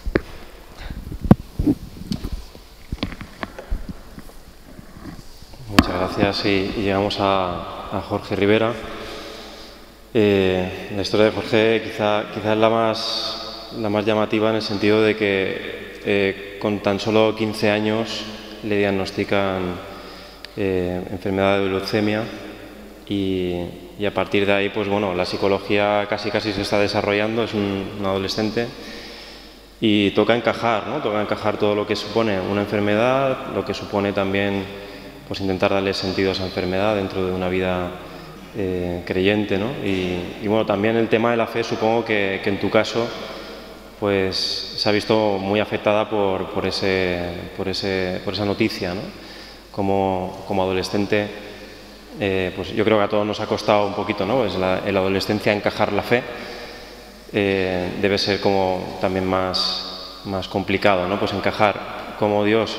Muchas gracias y llegamos a Jorge Rivera. La historia de Jorge quizá es la más llamativa en el sentido de que con tan solo 15 años le diagnostican enfermedad de leucemia y a partir de ahí pues bueno, la psicología casi se está desarrollando, es un adolescente y toca encajar, ¿no? Toca encajar todo lo que supone una enfermedad, lo que supone también pues intentar darle sentido a esa enfermedad dentro de una vida creyente, ¿no? Y bueno, también el tema de la fe, supongo que en tu caso pues se ha visto muy afectada por esa noticia, ¿no? Como adolescente, pues yo creo que a todos nos ha costado un poquito, ¿no? Pues en la adolescencia encajar la fe debe ser como también más complicado, ¿no? Pues encajar cómo Dios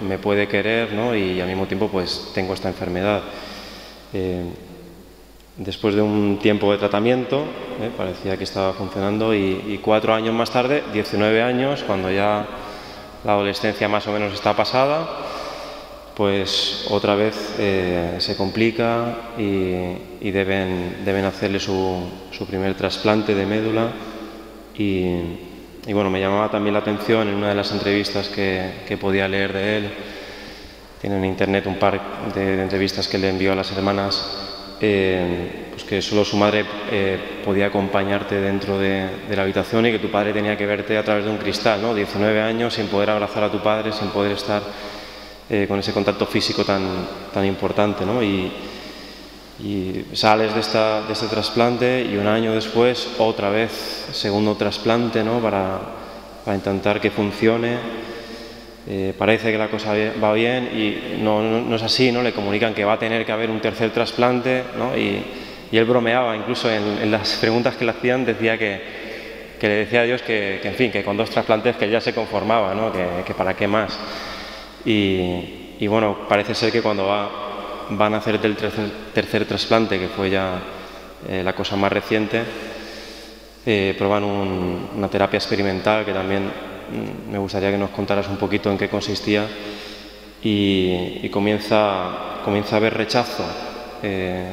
me puede querer, ¿no? Y al mismo tiempo pues tengo esta enfermedad. Después de un tiempo de tratamiento, parecía que estaba funcionando y 4 años más tarde, 19 años, cuando ya la adolescencia más o menos está pasada, pues otra vez se complica y deben hacerle su primer trasplante de médula y bueno, me llamaba también la atención en una de las entrevistas que podía leer de él. Tiene en internet un par de entrevistas que le envió a las hermanas, pues que solo su madre podía acompañarte dentro de la habitación y que tu padre tenía que verte a través de un cristal, ¿no? 19 años sin poder abrazar a tu padre, sin poder estar con ese contacto físico tan importante, ¿no? Y sales de este trasplante y un año después otra vez segundo trasplante, ¿no? para intentar que funcione. Parece que la cosa va bien y no es así, ¿no? Le comunican que va a tener que haber un tercer trasplante, ¿no? Y él bromeaba, incluso en las preguntas que le hacían decía que le decía a Dios que en fin, que con 2 trasplantes que ya se conformaba, ¿no? Que para qué más. Y bueno, parece ser que cuando van a hacer el tercer trasplante, que fue ya la cosa más reciente, prueban una terapia experimental que también me gustaría que nos contaras un poquito en qué consistía y comienza a haber rechazo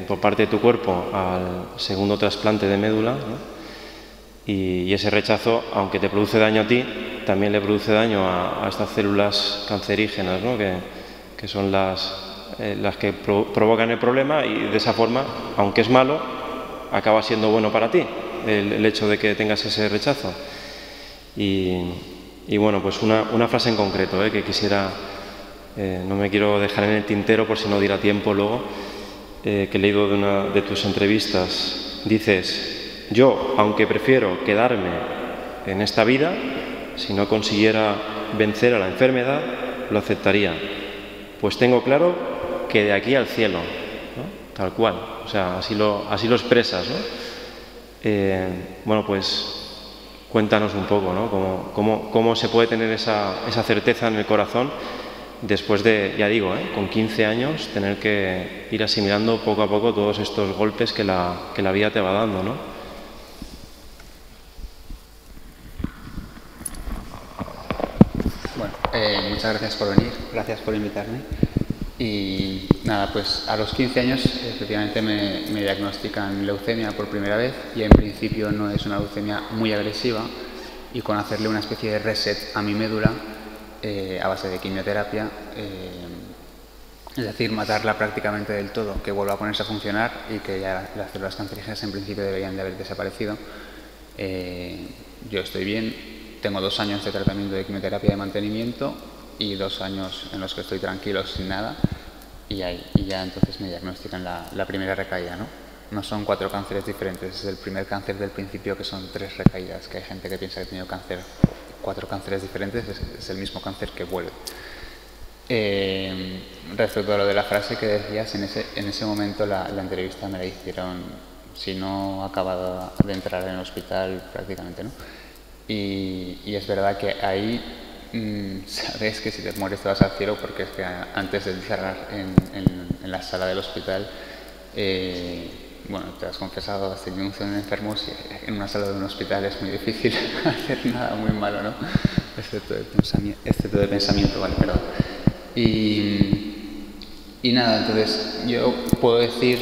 por parte de tu cuerpo al segundo trasplante de médula, ¿no? Y ese rechazo, aunque te produce daño a ti, también le produce daño a estas células cancerígenas, ¿no? que son las que provocan el problema y de esa forma, aunque es malo, acaba siendo bueno para ti el hecho de que tengas ese rechazo. Y bueno, pues una frase en concreto que quisiera, no me quiero dejar en el tintero por si no diera tiempo luego, que he leído de una de tus entrevistas. Dices: yo, aunque prefiero quedarme en esta vida, si no consiguiera vencer a la enfermedad, lo aceptaría. Pues tengo claro que de aquí al cielo, ¿no? Tal cual, o sea, así lo expresas, ¿no? Bueno, pues cuéntanos un poco, ¿no? Cómo se puede tener esa certeza en el corazón después de, ya digo, con 15 años, tener que ir asimilando poco a poco todos estos golpes que la vida te va dando, ¿no? Bueno, muchas gracias por venir, gracias por invitarme. Y nada, pues a los 15 años efectivamente me diagnostican leucemia por primera vez, y en principio no es una leucemia muy agresiva, y con hacerle una especie de reset a mi médula a base de quimioterapia, es decir, matarla prácticamente del todo, que vuelva a ponerse a funcionar y que ya las células cancerígenas en principio deberían de haber desaparecido. Yo estoy bien, tengo 2 años de tratamiento de quimioterapia de mantenimiento y 2 años en los que estoy tranquilo sin nada, y ya entonces me diagnostican la primera recaída, ¿no? No son 4 cánceres diferentes, es el primer cáncer del principio, que son 3 recaídas, que hay gente que piensa que ha tenido cáncer, 4 cánceres diferentes, es el mismo cáncer que vuelve. Respecto a lo de la frase que decías, en ese momento la entrevista me la hicieron, si no acababa de entrar en el hospital prácticamente, ¿no? Y es verdad que ahí sabes que si te mueres te vas al cielo, porque es que antes de entrar en la sala del hospital, bueno, te has confesado, has tenido unción de enfermos, y en una sala de un hospital es muy difícil hacer nada muy malo, ¿no? Excepto de pensamiento, vale, perdón. Y nada, entonces yo puedo decir,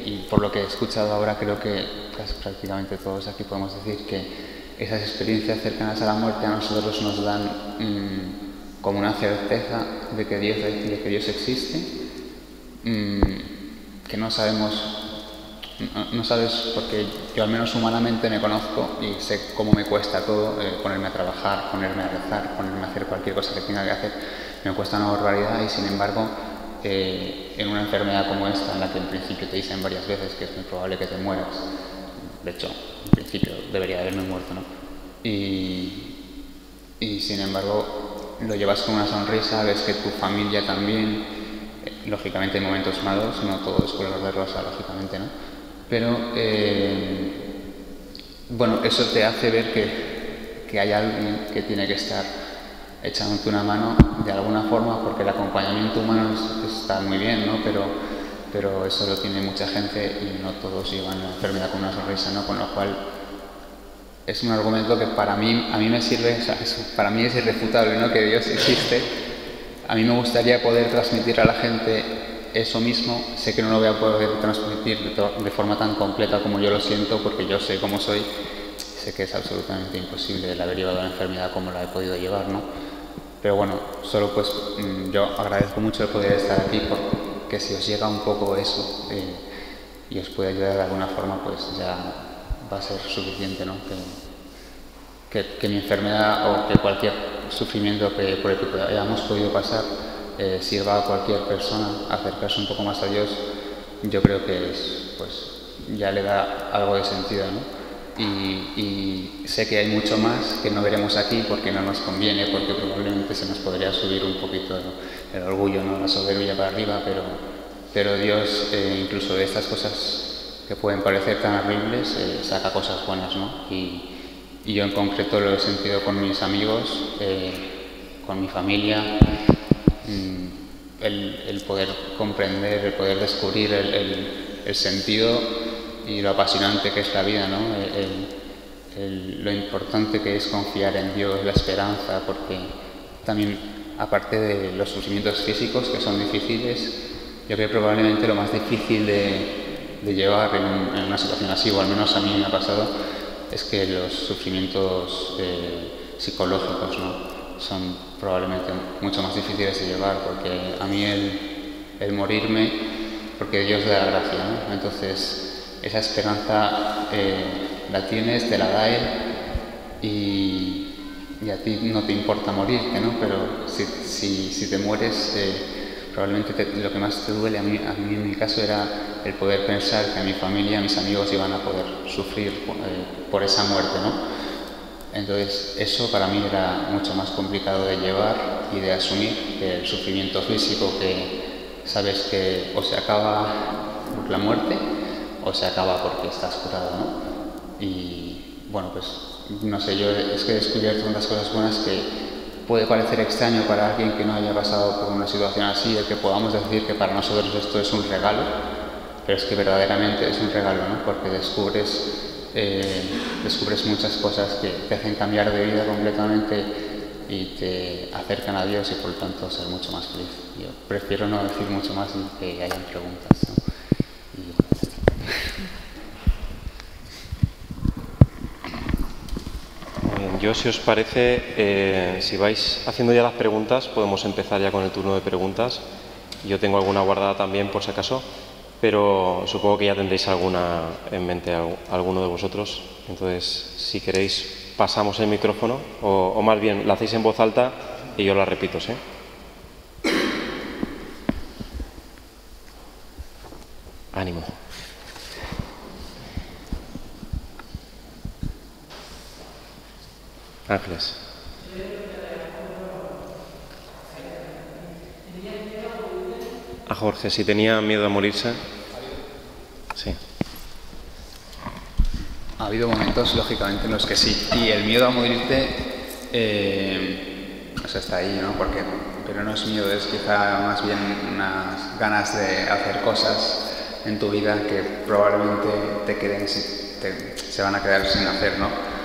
y por lo que he escuchado ahora, creo que casi prácticamente todos aquí podemos decir que esas experiencias cercanas a la muerte a nosotros nos dan como una certeza de que Dios existe, que no sabemos, no sabes, porque yo al menos humanamente me conozco y sé cómo me cuesta todo, ponerme a trabajar, ponerme a rezar, ponerme a hacer cualquier cosa que tenga que hacer, me cuesta una barbaridad, y sin embargo en una enfermedad como esta, en la que en principio te dicen varias veces que es muy probable que te mueras, de hecho, en principio debería haberme muerto, ¿no? Y sin embargo lo llevas con una sonrisa, ves que tu familia también, lógicamente hay momentos malos, no todo es color de rosa, lógicamente, ¿no? Pero bueno, eso te hace ver que hay alguien que tiene que estar echándote una mano de alguna forma, porque el acompañamiento humano está muy bien, ¿no? Pero eso lo tiene mucha gente y no todos llevan la enfermedad con una sonrisa, ¿no? Con lo cual es un argumento que a mí me sirve, o sea, para mí es irrefutable, ¿no? Que Dios existe. A mí me gustaría poder transmitir a la gente eso mismo. Sé que no lo voy a poder transmitir de forma tan completa como yo lo siento, porque yo sé cómo soy, sé que es absolutamente imposible el haber llevado la enfermedad como la he podido llevar, ¿no? Pero bueno, solo pues yo agradezco mucho el poder estar aquí, porque si os llega un poco eso y os puede ayudar de alguna forma, pues ya va a ser suficiente, ¿no? Que mi enfermedad o que cualquier sufrimiento por el que hayamos podido pasar sirva a cualquier persona a acercarse un poco más a Dios. Yo creo que pues ya le da algo de sentido, ¿no? Y sé que hay mucho más que no veremos aquí porque no nos conviene, porque probablemente se nos podría subir un poquito el orgullo, ¿no? La soberbia para arriba, pero Dios incluso de estas cosas que pueden parecer tan horribles saca cosas buenas, ¿no? Y yo en concreto lo he sentido con mis amigos, con mi familia, el poder comprender, el poder descubrir el sentido y lo apasionante que es la vida, ¿no? Lo importante que es confiar en Dios, la esperanza, porque también, aparte de los sufrimientos físicos que son difíciles, yo creo que probablemente lo más difícil de llevar en una situación así, o al menos a mí me ha pasado, es que los sufrimientos psicológicos, ¿no? Son probablemente mucho más difíciles de llevar, porque a mí el morirme, porque Dios da la gracia, ¿no? Entonces esa esperanza la tienes, te la da Él, y a ti no te importa morirte, ¿no? Pero si te mueres, probablemente lo que más te duele, a mí en mi caso era el poder pensar que a mi familia, a mis amigos iban a poder sufrir por esa muerte, ¿no? Entonces eso para mí era mucho más complicado de llevar y de asumir que el sufrimiento físico, que sabes que o se acaba por la muerte o se acaba porque estás curado, ¿no? Y bueno, pues no sé, yo es que he descubierto tantas cosas buenas que puede parecer extraño para alguien que no haya pasado por una situación así, el que podamos decir que para nosotros esto es un regalo, pero es que verdaderamente es un regalo, ¿no? Porque descubres muchas cosas que te hacen cambiar de vida completamente y te acercan a Dios y por lo tanto ser mucho más feliz. Yo prefiero no decir mucho más y que hayan preguntas, ¿no? Bien, yo, si os parece, si vais haciendo ya las preguntas, podemos empezar ya con el turno de preguntas. Yo tengo alguna guardada también, por si acaso, pero supongo que ya tendréis alguna en mente, alguno de vosotros. Entonces, si queréis, pasamos el micrófono, o más bien, la hacéis en voz alta y yo la repito, ¿sí? Ánimo. Ángeles. A Jorge, si tenía miedo a morirse. Sí. Ha habido momentos, lógicamente, en los que sí. Y el miedo a morirte, o sea, está ahí, ¿no? Pero no es miedo, es quizá más bien unas ganas de hacer cosas en tu vida que probablemente se van a quedar sin hacer, ¿no?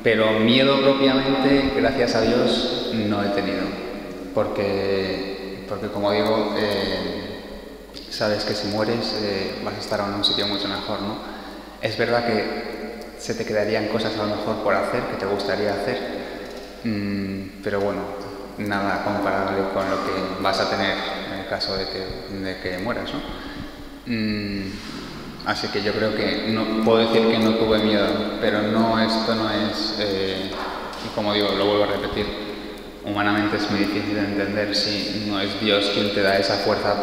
Pero miedo propiamente, gracias a Dios, no he tenido. Porque como digo, sabes que si mueres vas a estar en un sitio mucho mejor, ¿no? Es verdad que se te quedarían cosas a lo mejor por hacer, que te gustaría hacer, pero bueno, nada comparable con lo que vas a tener en el caso de que mueras, ¿no? Así que yo creo que no puedo decir que no tuve miedo, pero esto no es, y como digo, lo vuelvo a repetir, humanamente es muy difícil de entender si no es Dios quien te da esa fuerza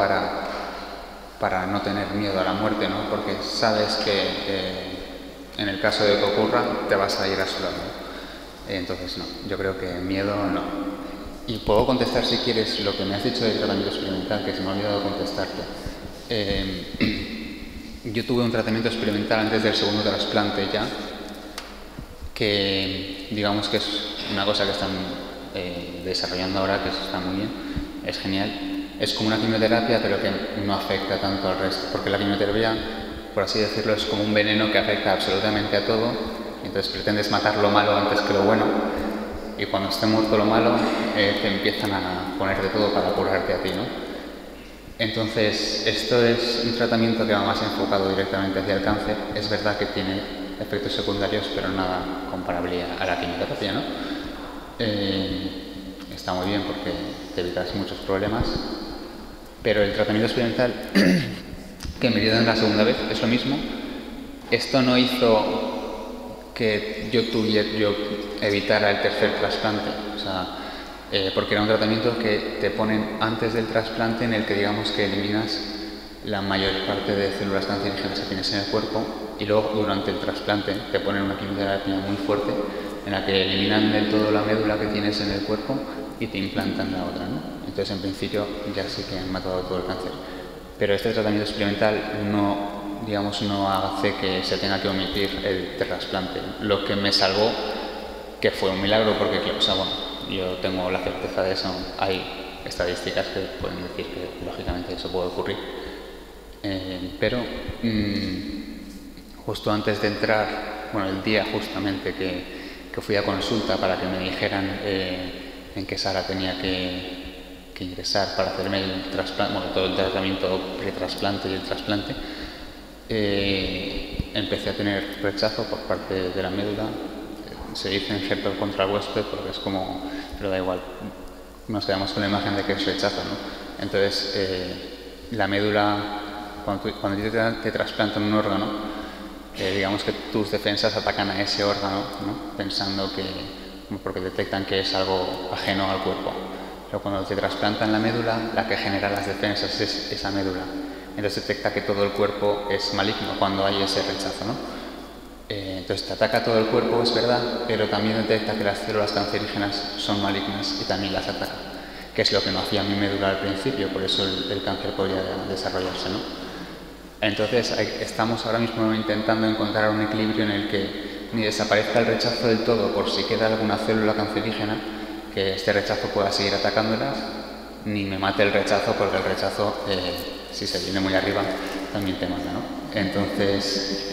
para no tener miedo a la muerte, ¿no? Porque sabes que en el caso de que ocurra te vas a ir a su lado, ¿no? Entonces no, yo creo que miedo no. Y puedo contestar si quieres lo que me has dicho del tratamiento experimental, que se me ha olvidado contestarte. Yo tuve un tratamiento experimental antes del segundo trasplante ya, que digamos que es una cosa que están desarrollando ahora, que está muy bien, es genial. Es como una quimioterapia, pero que no afecta tanto al resto, porque la quimioterapia, por así decirlo, es como un veneno que afecta absolutamente a todo, entonces pretendes matar lo malo antes que lo bueno, y cuando esté muerto lo malo, te empiezan a poner de todo para curarte a ti, ¿no? Entonces, esto es un tratamiento que va más enfocado directamente hacia el cáncer. Es verdad que tiene efectos secundarios, pero nada comparable a la quimioterapia, ¿no? Está muy bien porque te evitas muchos problemas, pero el tratamiento experimental que me dieron la segunda vez es lo mismo. Esto no hizo que yo evitara el tercer trasplante, o sea, porque era un tratamiento que te ponen antes del trasplante, en el que digamos que eliminas la mayor parte de células cancerígenas que tienes en el cuerpo, y luego durante el trasplante te ponen una quimioterapia muy fuerte en la que eliminan del todo la médula que tienes en el cuerpo y te implantan la otra, ¿no? Entonces en principio ya sí que han matado todo el cáncer. Pero este tratamiento experimental no hace que se tenga que omitir el trasplante. Lo que me salvó, que fue un milagro, porque o sea, bueno, yo tengo la certeza de eso. Hay estadísticas que pueden decir que lógicamente eso puede ocurrir. Pero justo antes de entrar, bueno, el día justamente que fui a consulta para que me dijeran en qué sala tenía que ingresar para hacerme el trasplante, bueno, todo el tratamiento pre-trasplante y el trasplante, empecé a tener rechazo por parte de la médula. Se dice injerto contra el huésped porque es como, pero da igual, nos quedamos con la imagen de que es rechazo, ¿no? Entonces, la médula, cuando te trasplantan un órgano, digamos que tus defensas atacan a ese órgano, ¿no? Pensando porque detectan que es algo ajeno al cuerpo. Pero cuando te trasplantan la médula, la que genera las defensas es esa médula. Entonces detecta que todo el cuerpo es maligno cuando hay ese rechazo, ¿no? Entonces te ataca todo el cuerpo, es verdad, pero también detecta que las células cancerígenas son malignas y también las ataca, que es lo que no hacía mi médula al principio, por eso el cáncer podría desarrollarse, ¿no? Entonces estamos ahora mismo intentando encontrar un equilibrio en el que ni desaparezca el rechazo del todo por si queda alguna célula cancerígena, que este rechazo pueda seguir atacándolas, ni me mate el rechazo, porque el rechazo, si se viene muy arriba, también te mata, ¿no? Entonces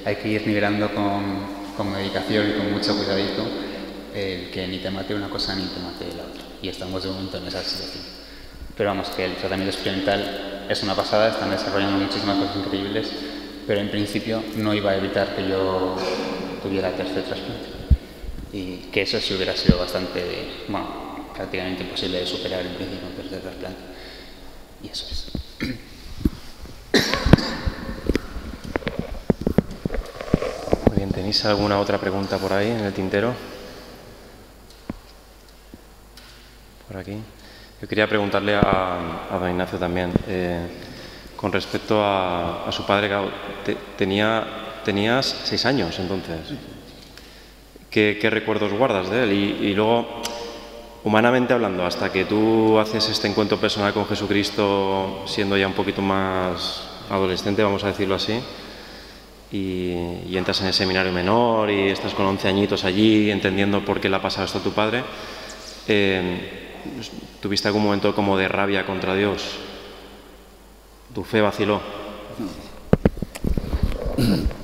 hay que ir nivelando con medicación y con mucho cuidadito que ni te mate una cosa ni te mate la otra. Y estamos de momento en esa situación. Pero vamos, que el tratamiento experimental es una pasada, están desarrollando muchísimas cosas increíbles, pero en principio no iba a evitar que yo tuviera tercer trasplante. Y que eso sí hubiera sido bastante, bueno, prácticamente imposible de superar en principio un tercer trasplante. Y eso es. Muy bien, ¿tenéis alguna otra pregunta por ahí en el tintero? Por aquí. Yo quería preguntarle a don Ignacio también, con respecto a su padre, tenías 6 años entonces. ¿Qué recuerdos guardas de él? Y luego, humanamente hablando, hasta que tú haces este encuentro personal con Jesucristo, siendo ya un poquito más adolescente, vamos a decirlo así, y entras en el seminario menor y estás con 11 añitos allí, entendiendo por qué le ha pasado esto a tu padre, ¿tuviste algún momento como de rabia contra Dios? ¿Tu fe vaciló?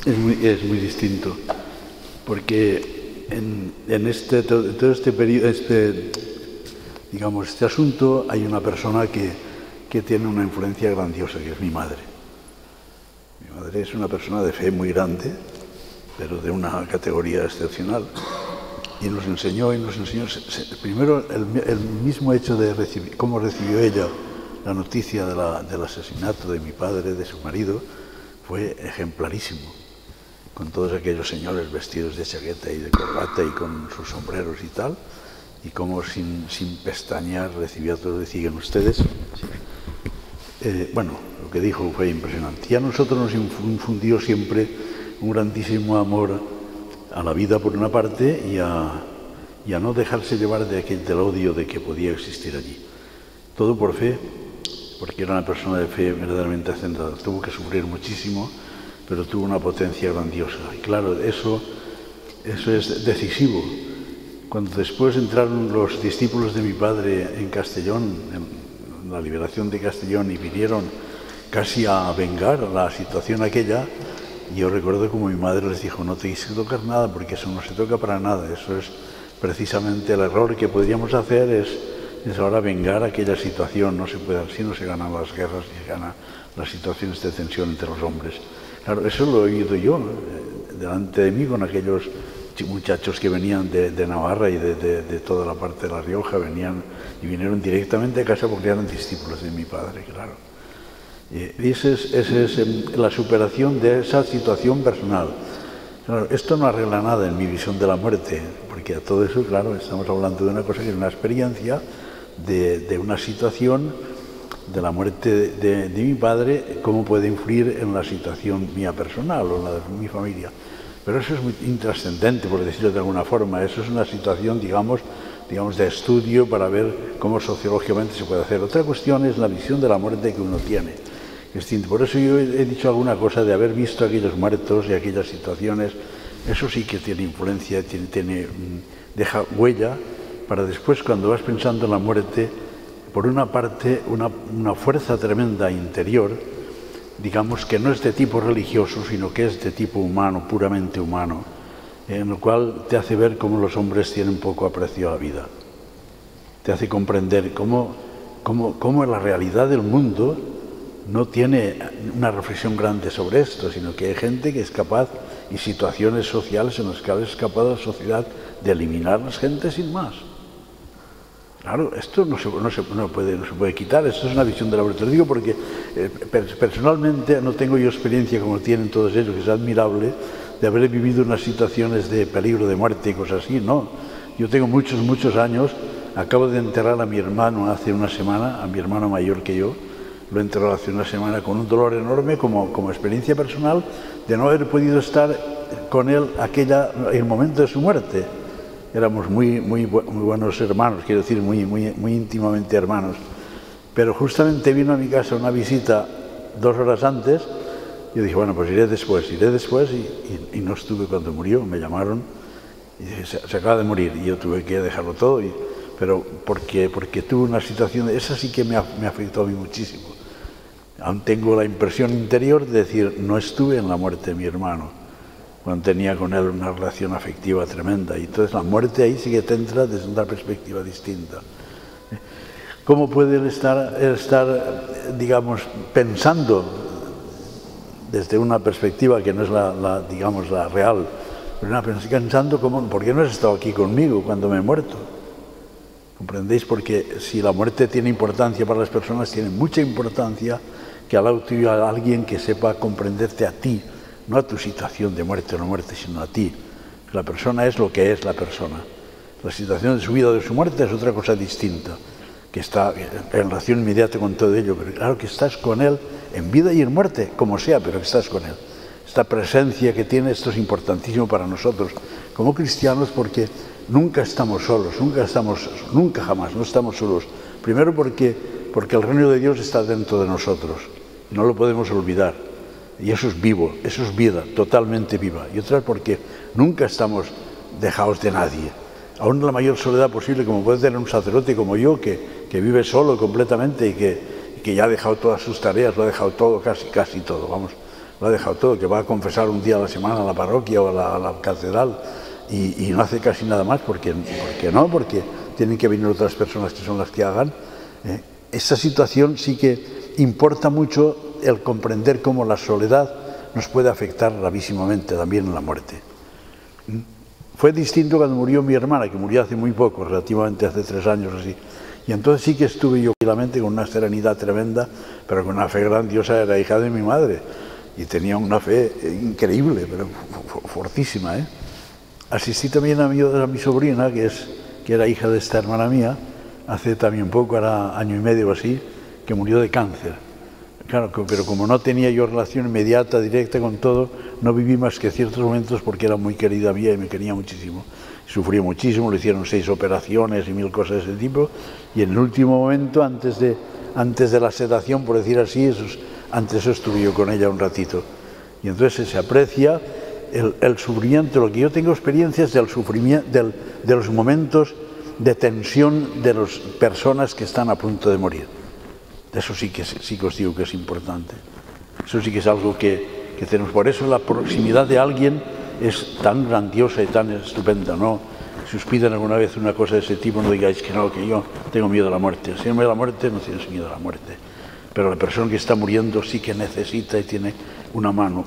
Es muy distinto, porque en todo este periodo, digamos, este asunto, hay una persona que tiene una influencia grandiosa, que es mi madre. Mi madre es una persona de fe muy grande, pero de una categoría excepcional. Y nos enseñó, primero el mismo hecho de recibir, cómo recibió ella la noticia del asesinato de mi padre, de su marido, fue ejemplarísimo, con todos aquellos señores vestidos de chaqueta y de corbata y con sus sombreros y tal, y cómo sin pestañear recibió a todos. ¿Siguen ustedes? Bueno, lo que dijo fue impresionante. Y a nosotros nos infundió siempre un grandísimo amor a la vida por una parte y a no dejarse llevar del odio de que podía existir allí. Todo por fe, porque era una persona de fe verdaderamente centrada. Tuvo que sufrir muchísimo, pero tuvo una potencia grandiosa. Y claro, eso es decisivo. Cuando después entraron los discípulos de mi padre en Castellón, en la liberación de Castellón, y vinieron casi a vengar la situación aquella, yo recuerdo como mi madre les dijo: no tenéis que tocar nada, porque eso no se toca para nada. Eso es precisamente el error que podríamos hacer, es ahora vengar aquella situación. No se puede, así no se ganan las guerras ni se ganan las situaciones de tensión entre los hombres. Claro, eso lo he oído yo delante de mí con aquellos muchachos que venían de Navarra y de toda la parte de La Rioja, vinieron directamente a casa porque eran discípulos de mi padre, claro. Y esa es la superación de esa situación personal. Claro, esto no arregla nada en mi visión de la muerte, porque a todo eso, claro, estamos hablando de una cosa que es una experiencia de una situación de la muerte de mi padre, cómo puede influir en la situación mía personal o en la de mi familia. Pero eso es muy intrascendente, por decirlo de alguna forma. Eso es una situación, digamos, de estudio para ver cómo sociológicamente se puede hacer. Otra cuestión es la visión de la muerte que uno tiene. Por eso yo he dicho alguna cosa de haber visto a aquellos muertos y aquellas situaciones. Eso sí que tiene influencia, deja huella para después, cuando vas pensando en la muerte, por una parte, una fuerza tremenda interior, digamos, que no es de tipo religioso, sino que es de tipo humano, puramente humano, en lo cual te hace ver cómo los hombres tienen poco aprecio a la vida. Te hace comprender cómo la realidad del mundo no tiene una reflexión grande sobre esto, sino que hay gente que es capaz, y situaciones sociales en las que es capaz la sociedad de eliminar a las gentes sin más. Claro, esto no se puede quitar. Esto es una visión de la muerte. Lo digo porque personalmente no tengo yo experiencia como tienen todos ellos, que es admirable, de haber vivido unas situaciones de peligro de muerte y cosas así. No, yo tengo muchos años. Acabo de enterrar a mi hermano hace una semana, a mi hermano mayor que yo. Lo he enterrado hace una semana con un dolor enorme como experiencia personal de no haber podido estar con él el momento de su muerte. Éramos muy buenos hermanos, quiero decir, muy íntimamente hermanos. Pero justamente vino a mi casa una visita 2 horas antes. Yo dije, bueno, pues iré después, y no estuve cuando murió. Me llamaron y dije, se acaba de morir, y yo tuve que dejarlo todo, pero porque tuve una situación, esa sí que me afectó a mí muchísimo. Aún tengo la impresión interior de decir, no estuve en la muerte de mi hermano, cuando tenía con él una relación afectiva tremenda, y entonces la muerte ahí sí que te entra desde una perspectiva distinta. ¿Cómo puede él estar, digamos, pensando desde una perspectiva que no es la real, pero pensando ¿por qué no has estado aquí conmigo cuando me he muerto? ¿Comprendéis? Porque si la muerte tiene importancia para las personas, tiene mucha importancia que al lado tuyo haya alguien que sepa comprenderte a ti, no a tu situación de muerte o no muerte, sino a ti. La persona es lo que es la persona. La situación de su vida o de su muerte es otra cosa distinta, que está en relación inmediata con todo ello, pero claro que estás con él en vida y en muerte, como sea, pero que estás con él. Esta presencia que tiene, esto es importantísimo para nosotros como cristianos, porque nunca estamos solos, nunca jamás, no estamos solos. Primero porque el reino de Dios está dentro de nosotros, y no lo podemos olvidar, y eso es vivo, eso es vida, totalmente viva. Y otra porque nunca estamos dejados de nadie, aún en la mayor soledad posible, como puede tener un sacerdote como yo, que vive solo completamente y que ya ha dejado todas sus tareas, lo ha dejado todo, casi todo, vamos, lo ha dejado todo, que va a confesar un día a la semana a la parroquia o a la catedral y no hace casi nada más, porque tienen que venir otras personas que son las que hagan. Esta situación sí que importa mucho, el comprender cómo la soledad nos puede afectar gravísimamente también en la muerte. Fue distinto cuando murió mi hermana, que murió hace muy poco, relativamente hace 3 años así. Y entonces sí que estuve yo tranquilamente con una serenidad tremenda, pero con una fe grandiosa. Era hija de mi madre y tenía una fe increíble, pero fortísima. Asistí también a mi sobrina, que era hija de esta hermana mía, hace también poco, era año y medio o así, que murió de cáncer. Claro, pero como no tenía yo relación inmediata, directa con todo, no viví más que ciertos momentos, porque era muy querida mía y me quería muchísimo. Sufrió muchísimo, le hicieron 6 operaciones y 1000 cosas de ese tipo, y en el último momento, antes de la sedación, por decir así, antes eso estuve yo con ella un ratito. Y entonces se aprecia el sufrimiento. Lo que yo tengo experiencias del sufrimiento, de los momentos de tensión de las personas que están a punto de morir. Eso sí que os digo que es importante. Eso sí que es algo que tenemos. Por eso la proximidad de alguien es tan grandiosa y tan estupenda, ¿no? Si os piden alguna vez una cosa de ese tipo, no digáis que no, que yo tengo miedo a la muerte. Si no me da la muerte, no tienes miedo a la muerte. Pero la persona que está muriendo sí que necesita y tiene una mano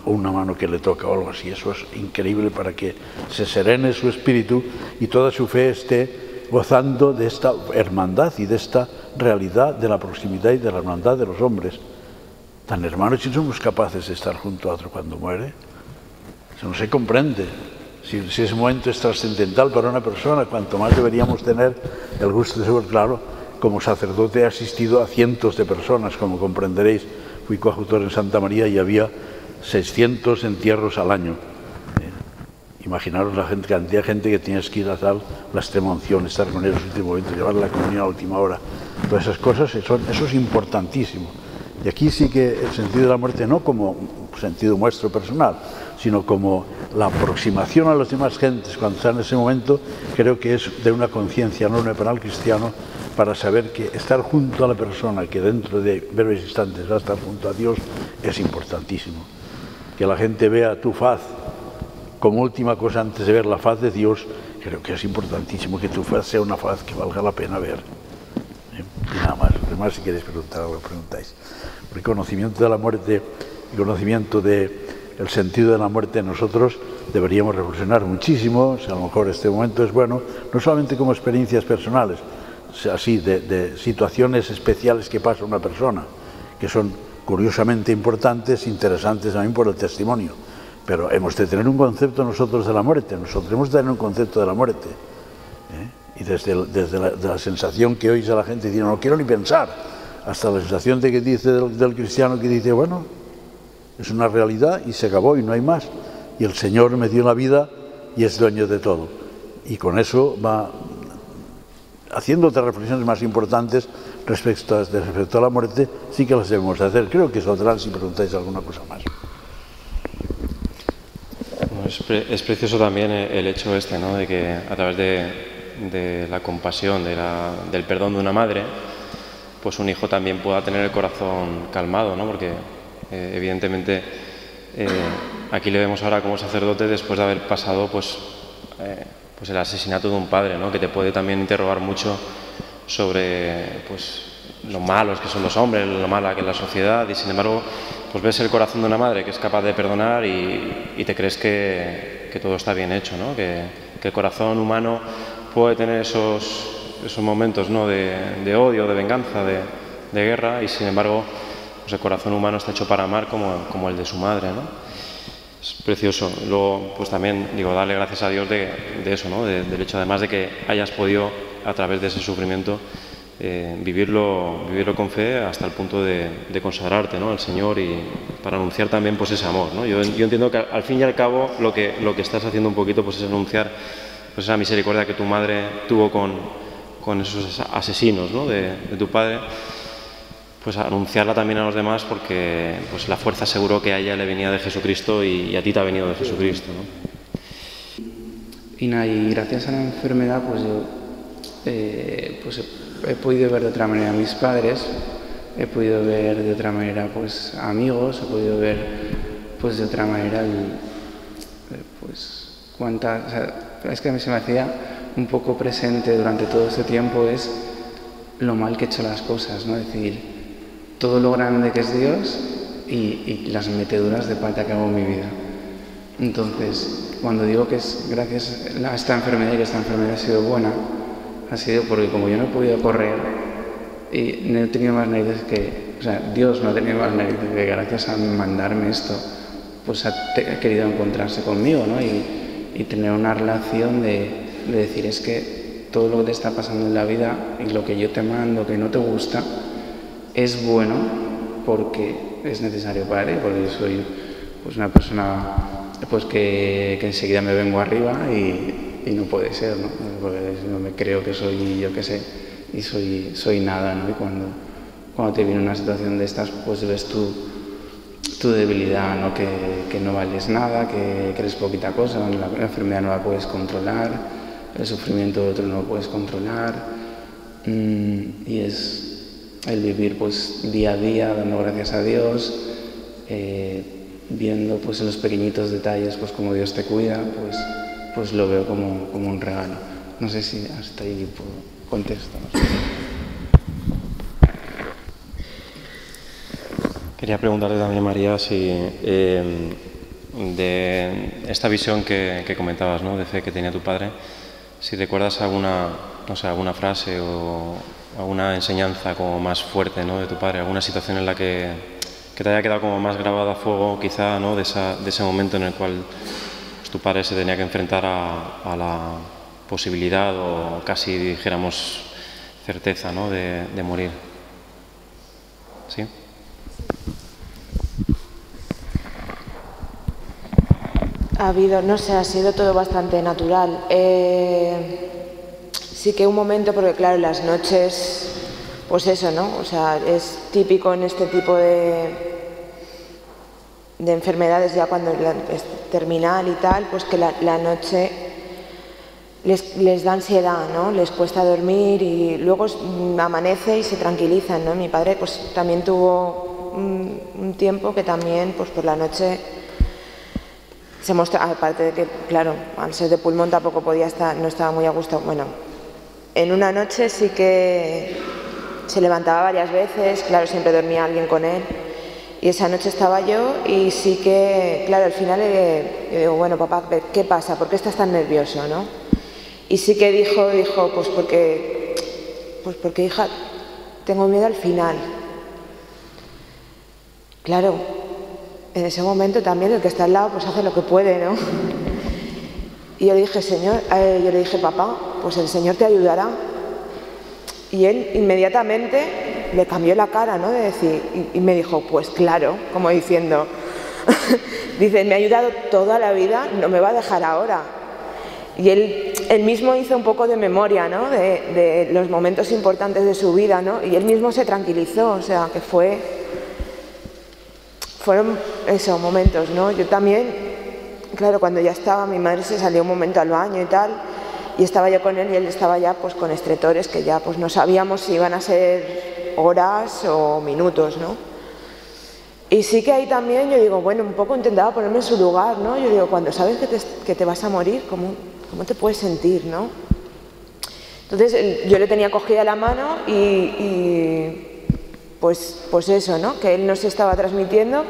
que le toca o algo así. Eso es increíble para que se serene su espíritu y toda su fe esté gozando de esta hermandad y de esta realidad de la proximidad y de la hermandad de los hombres. Tan hermanos, si somos capaces de estar junto a otro cuando muere, eso no se comprende. Si ese momento es trascendental para una persona, cuanto más deberíamos tener el gusto de ser. Claro, como sacerdote he asistido a cientos de personas, como comprenderéis. Fui coadjutor en Santa María y había 600 entierros al año. Imaginaros la cantidad de gente que tienes que ir a dar la extremaunción, estar con ellos en el último momento, llevar la comunión a la última hora. Todas esas cosas, eso es importantísimo. Y aquí sí que el sentido de la muerte, no como sentido nuestro personal, sino como la aproximación a las demás gentes cuando están en ese momento, creo que es de una conciencia enorme para el cristiano, para saber que estar junto a la persona que dentro de breves instantes va a estar junto a Dios es importantísimo. Que la gente vea tu faz como última cosa antes de ver la faz de Dios, creo que es importantísimo que tu faz sea una faz que valga la pena ver. Y nada más. Además, si queréis preguntar algo, preguntáis. El conocimiento de la muerte, el conocimiento del sentido de la muerte, nosotros deberíamos reflexionar muchísimo. O sea, a lo mejor este momento es bueno, no solamente como experiencias personales, así de situaciones especiales que pasa una persona, que son curiosamente importantes, interesantes también por el testimonio. Pero hemos de tener un concepto nosotros de la muerte, nosotros hemos de tener un concepto de la muerte. Y desde la sensación que oís a la gente diciendo no quiero ni pensar, hasta la sensación del cristiano que dice bueno, es una realidad y se acabó y no hay más. y el Señor me dio la vida y es dueño de todo. Y con eso va haciendo otras reflexiones más importantes respecto a la muerte, sí que las debemos hacer. Creo que saldrán si preguntáis alguna cosa más. Bueno, es precioso también el hecho este, ¿no?, de que a través de la compasión, del perdón de una madre, pues un hijo también pueda tener el corazón calmado, ¿no? Porque evidentemente aquí le vemos ahora como sacerdote después de haber pasado pues el asesinato de un padre, ¿no?, que te puede también interrogar mucho sobre pues lo malos que son los hombres, lo mala que es la sociedad, y sin embargo pues ves el corazón de una madre que es capaz de perdonar y te crees que todo está bien hecho, ¿no? Que el corazón humano puede tener esos momentos, ¿no?, de odio, de venganza, de guerra, y sin embargo pues el corazón humano está hecho para amar como el de su madre, ¿no? Es precioso. Luego pues también digo, darle gracias a Dios de eso, ¿no?, del hecho además de que hayas podido a través de ese sufrimiento vivirlo con fe hasta el punto de consagrarte, ¿no?, al Señor, y para anunciar también pues ese amor, ¿no? Yo entiendo que al fin y al cabo lo que estás haciendo un poquito pues es anunciar pues esa misericordia que tu madre tuvo con esos asesinos, ¿no?, de tu padre, pues anunciarla también a los demás, porque pues la fuerza seguro que a ella le venía de Jesucristo y a ti te ha venido de Jesucristo, ¿no? Y gracias a la enfermedad pues yo pues he podido ver de otra manera a mis padres, he podido ver de otra manera pues amigos, he podido ver pues de otra manera pues cuántas, o sea, es que a mí se me hacía un poco presente durante todo este tiempo es lo mal que he hecho las cosas, ¿no? Es decir, todo lo grande que es Dios y las meteduras de pata que hago en mi vida. Entonces, cuando digo que es gracias a esta enfermedad y que esta enfermedad ha sido buena, ha sido porque como yo no he podido correr y no he tenido más narices que, o sea, Dios no ha tenido más narices que gracias a mandarme esto, pues ha querido encontrarse conmigo, ¿no? Y tener una relación de decir, es que todo lo que te está pasando en la vida y lo que yo te mando, que no te gusta, es bueno porque es necesario para ti, porque yo soy pues una persona pues que enseguida me vengo arriba y no puede ser, ¿no? Porque no me creo que soy, yo qué sé, y soy nada, ¿no? Y cuando te viene una situación de estas, pues ves tu debilidad, ¿no? Que no vales nada, que eres poquita cosa, la enfermedad no la puedes controlar, el sufrimiento de otro no lo puedes controlar, y es el vivir pues día a día dando gracias a Dios, viendo pues en los pequeñitos detalles pues como Dios te cuida, pues lo veo como un regalo. No sé si hasta ahí contesto. No sé. Quería preguntarte también, María, si de esta visión que comentabas, ¿no?, de fe que tenía tu padre, si recuerdas alguna frase o alguna enseñanza como más fuerte, ¿no?, de tu padre, alguna situación en la que te haya quedado como más grabada a fuego, quizá, ¿no?, de ese momento en el cual pues, tu padre se tenía que enfrentar a la posibilidad o casi dijéramos certeza, ¿no?, de morir. ¿Sí? Ha habido, no sé, ha sido todo bastante natural. Sí que un momento, porque claro, las noches, pues eso, ¿no? O sea, es típico en este tipo de enfermedades, ya cuando es terminal y tal, pues que la noche les da ansiedad, ¿no? Les cuesta dormir y luego amanece y se tranquilizan, ¿no? Mi padre pues también tuvo un tiempo que también pues por la noche se mostraba, aparte de que, claro, al ser de pulmón tampoco podía estar, no estaba muy a gusto. Bueno, en una noche sí que se levantaba varias veces, claro, siempre dormía alguien con él. Y esa noche estaba yo y sí que, claro, al final le digo, bueno, papá, ¿qué pasa? ¿Por qué estás tan nervioso, no? Y sí que dijo, pues porque, hija, tengo miedo al final. Claro, en ese momento también el que está al lado pues hace lo que puede, ¿no? Y yo le dije, papá, pues el Señor te ayudará. Y él inmediatamente le cambió la cara, ¿no? De decir, y me dijo, pues claro, como diciendo, Dice, me ha ayudado toda la vida, no me va a dejar ahora. Y él mismo hizo un poco de memoria, ¿no? de los momentos importantes de su vida, ¿no? Y él mismo se tranquilizó, o sea, que fueron esos momentos, ¿no? Yo también, claro, cuando ya estaba, mi madre se salió un momento al baño y tal, y estaba yo con él y él estaba ya pues con estretores que ya pues no sabíamos si iban a ser horas o minutos, ¿no? Y sí que ahí también yo digo, bueno, un poco intentaba ponerme en su lugar, ¿no? Yo digo, cuando sabes que te vas a morir, ¿cómo te puedes sentir, no? Entonces yo le tenía cogida la mano y pues eso, ¿no? Que él nos estaba transmitiendo,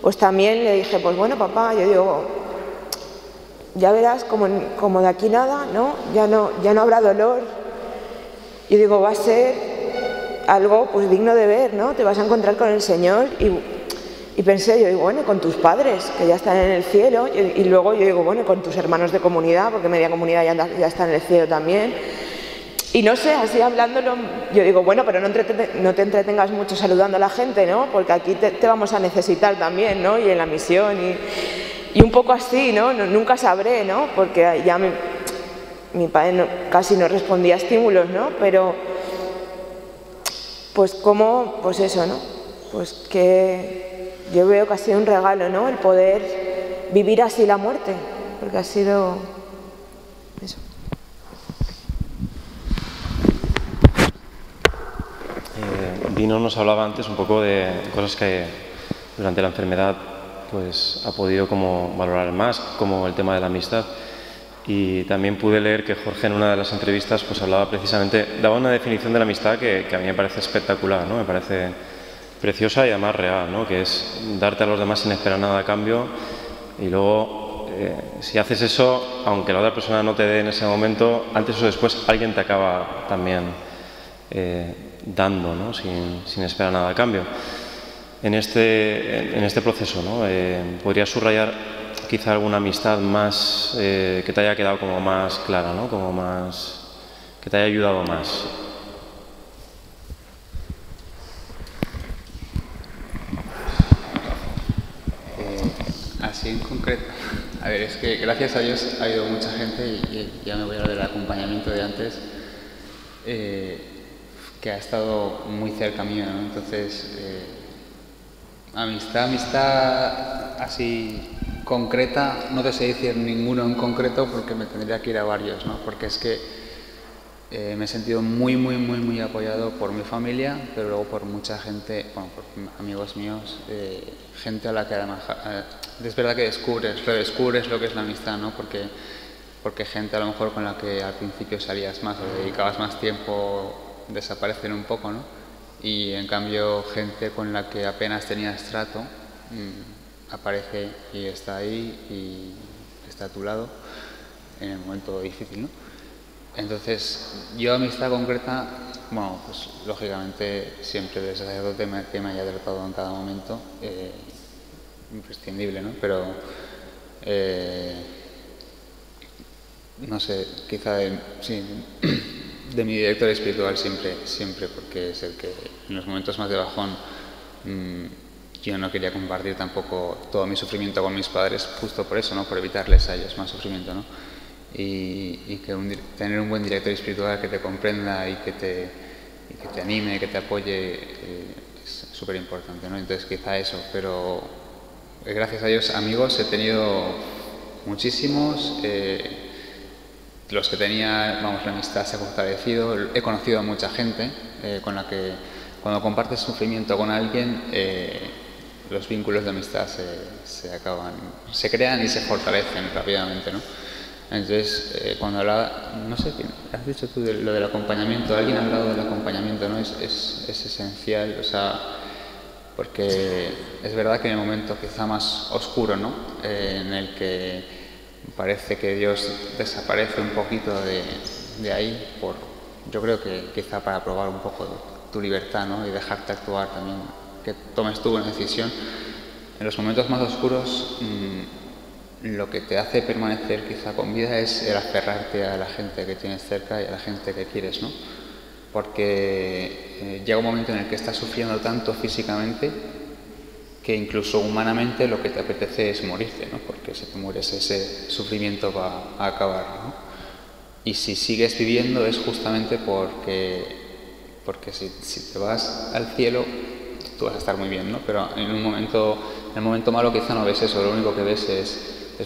pues también le dije, pues bueno, papá, yo digo, ya verás como de aquí nada, ¿no? Ya no habrá dolor. Yo digo, va a ser algo pues digno de ver, ¿no? Te vas a encontrar con el Señor y pensé, yo digo, bueno, con tus padres, que ya están en el cielo, y luego yo digo, bueno, con tus hermanos de comunidad, porque media comunidad ya está en el cielo también. Y no sé, así hablándolo, yo digo, bueno, pero no te entretengas mucho saludando a la gente, ¿no? Porque aquí te vamos a necesitar también, ¿no? Y en la misión, y un poco así, ¿no? Nunca sabré, ¿no? Porque ya mi padre casi no respondía a estímulos, ¿no? Pero, pues pues eso, ¿no? Pues que yo veo que ha sido un regalo, ¿no? El poder vivir así la muerte, porque ha sido eso. Dino nos hablaba antes un poco de cosas que durante la enfermedad pues ha podido como valorar más, como el tema de la amistad. Y también pude leer que Jorge en una de las entrevistas pues hablaba precisamente, daba una definición de la amistad que a mí me parece espectacular, ¿no? Me parece preciosa y además real, ¿no? Que es darte a los demás sin esperar nada a cambio y luego si haces eso, aunque la otra persona no te dé en ese momento, antes o después alguien te acaba también dando, ¿no? Sin esperar nada a cambio. En este proceso, ¿no? ¿Podrías subrayar quizá alguna amistad más que te haya quedado como más clara, ¿no? Como más, que te haya ayudado más? Así en concreto, a ver, es que gracias a Dios ha habido mucha gente, y ya me voy a lo del acompañamiento de antes, que ha estado muy cerca mío, ¿no? Entonces, amistad así concreta, no te sé decir ninguno en concreto porque me tendría que ir a varios, ¿no? Porque es que me he sentido muy apoyado por mi familia, pero luego por mucha gente, bueno, por amigos míos, gente a la que además es verdad que redescubres lo que es la amistad, ¿no? Porque gente a lo mejor con la que al principio salías más o dedicabas más tiempo desaparecen un poco, ¿no? Y en cambio gente con la que apenas tenías trato aparece y está ahí y está a tu lado en el momento difícil, ¿no? Entonces, yo amistad concreta, bueno, pues lógicamente siempre el sacerdote que me haya tratado en cada momento, imprescindible, ¿no? Pero, no sé, quizá de mi director espiritual siempre, porque es el que en los momentos más de bajón yo no quería compartir tampoco todo mi sufrimiento con mis padres, justo por eso, ¿no? Por evitarles a ellos más sufrimiento, ¿no? Y que tener un buen director espiritual que te comprenda y que te anime, que te apoye, es súper importante, ¿no? Entonces quizá eso, pero gracias a Dios amigos he tenido muchísimos, los que tenía, vamos, la amistad se ha fortalecido, he conocido a mucha gente con la que cuando compartes sufrimiento con alguien, los vínculos de amistad se crean y se fortalecen rápidamente, ¿no? Entonces, cuando hablaba, no sé, has dicho tú de lo del acompañamiento, alguien ha hablado del acompañamiento, ¿no? Es esencial, o sea, porque es verdad que en el momento quizá más oscuro, ¿no? En el que parece que Dios desaparece un poquito de ahí, yo creo que quizá para probar un poco tu libertad, ¿no? Y dejarte actuar también, que tomes tú una decisión. En los momentos más oscuros, lo que te hace permanecer quizá con vida es el aferrarte a la gente que tienes cerca y a la gente que quieres, ¿no? Porque llega un momento en el que estás sufriendo tanto físicamente que incluso humanamente lo que te apetece es morirte, ¿no? Porque si te mueres ese sufrimiento va a acabar, ¿no? Y si sigues viviendo es justamente porque si te vas al cielo tú vas a estar muy bien, ¿no? Pero en el momento malo quizá no ves eso, lo único que ves es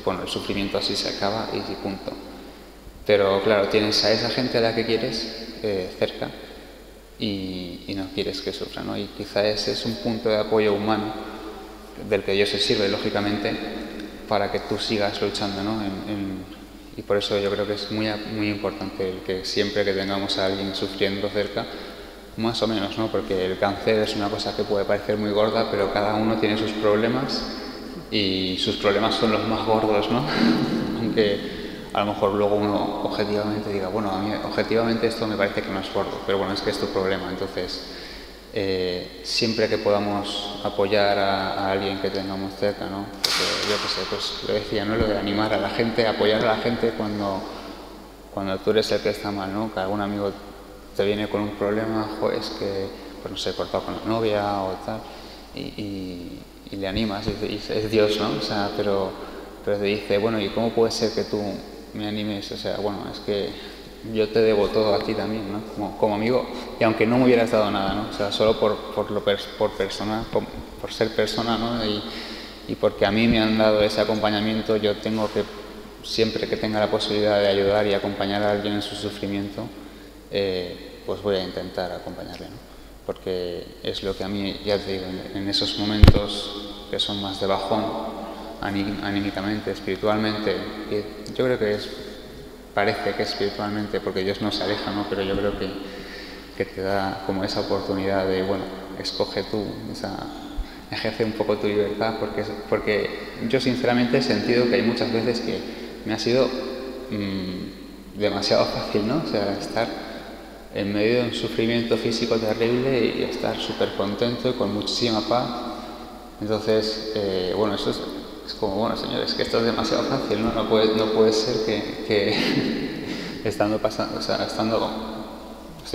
bueno, el sufrimiento así se acaba y punto. Pero claro, tienes a esa gente a la que quieres cerca y no quieres que sufra, ¿no? Y quizá ese es un punto de apoyo humano del que Dios se sirve, lógicamente, para que tú sigas luchando, ¿no? Y por eso yo creo que es muy, muy importante el que siempre que tengamos a alguien sufriendo cerca, más o menos, ¿no? Porque el cáncer es una cosa que puede parecer muy gorda, pero cada uno tiene sus problemas y sus problemas son los más gordos, ¿no? Aunque a lo mejor luego uno objetivamente diga, bueno, a mí objetivamente esto me parece que no es gordo, pero bueno, es que es tu problema. Entonces, siempre que podamos apoyar a alguien que tengamos cerca, ¿no? Porque yo qué sé, pues lo decía, ¿no? Lo de animar a la gente, apoyar a la gente cuando tú eres el que está mal, ¿no? Que algún amigo te viene con un problema, es que, pues no sé, cortado con la novia o tal, y le animas, y es Dios, ¿no? O sea, pero te dice, bueno, ¿y cómo puede ser que tú me animes? O sea, bueno, es que yo te debo todo a ti también, ¿no? Como amigo, y aunque no me hubieras dado nada, ¿no? O sea, solo por ser persona, ¿no? Y porque a mí me han dado ese acompañamiento, yo tengo que, siempre que tenga la posibilidad de ayudar y acompañar a alguien en su sufrimiento, pues voy a intentar acompañarle, ¿no? Porque es lo que a mí, ya te digo, en esos momentos que son más de bajón, anímicamente, espiritualmente, que yo creo que parece que espiritualmente, porque Dios no se aleja, ¿no? Pero yo creo que te da como esa oportunidad de, bueno, escoge tú, ejerce un poco tu libertad, porque yo sinceramente he sentido que hay muchas veces que me ha sido demasiado fácil, ¿no? O sea, estar en medio de un sufrimiento físico terrible y estar súper contento y con muchísima paz. Entonces, bueno, eso es como, bueno, señores, que esto es demasiado fácil, ¿no? No puede ser que estoy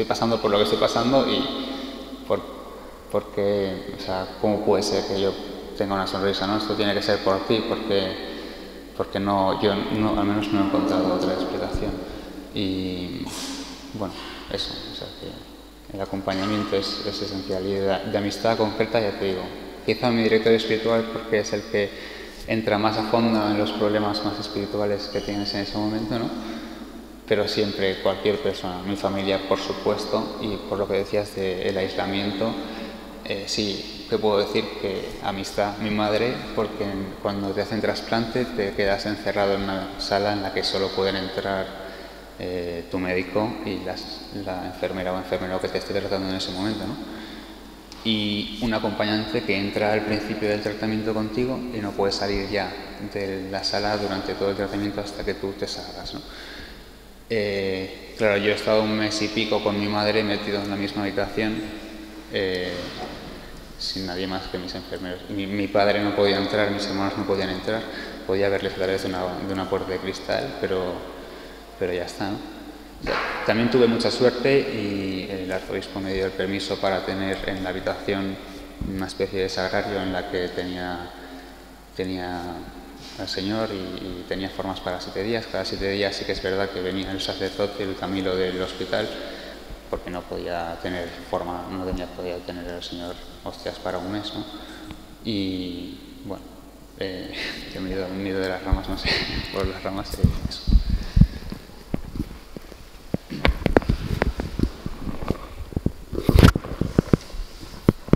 pasando por lo que estoy pasando y porque, o sea, ¿cómo puede ser que yo tenga una sonrisa, ¿no? Esto tiene que ser por ti, porque yo al menos no he encontrado otra explicación. Y bueno, eso, o sea, que el acompañamiento es esencial. Y de amistad concreta, ya te digo, quizá mi director espiritual, porque es el que entra más a fondo en los problemas más espirituales que tienes en ese momento, ¿no? Pero siempre cualquier persona, mi familia, por supuesto, y por lo que decías del aislamiento, sí, te puedo decir que amistad, mi madre, porque cuando te hacen trasplante te quedas encerrado en una sala en la que solo pueden entrar tu médico y la enfermera o enfermero que te esté tratando en ese momento, ¿no? Y un acompañante que entra al principio del tratamiento contigo y no puede salir ya de la sala durante todo el tratamiento hasta que tú te salgas, ¿no? Claro, yo he estado 1 mes y pico con mi madre metido en la misma habitación, sin nadie más que mis enfermeros. Mi padre no podía entrar, mis hermanos no podían entrar, podía verles a través de una puerta de cristal, pero ya está, ¿no? O sea, también tuve mucha suerte y el arzobispo me dio el permiso para tener en la habitación una especie de sagrario en la que tenía al Señor y tenía formas para 7 días. Cada 7 días sí que es verdad que venía el sacerdote, el Camilo del hospital, porque no podía tener forma, podía tener al Señor hostias para 1 mes, ¿no? Y bueno, yo me he ido de las ramas, no sé, por las ramas eso.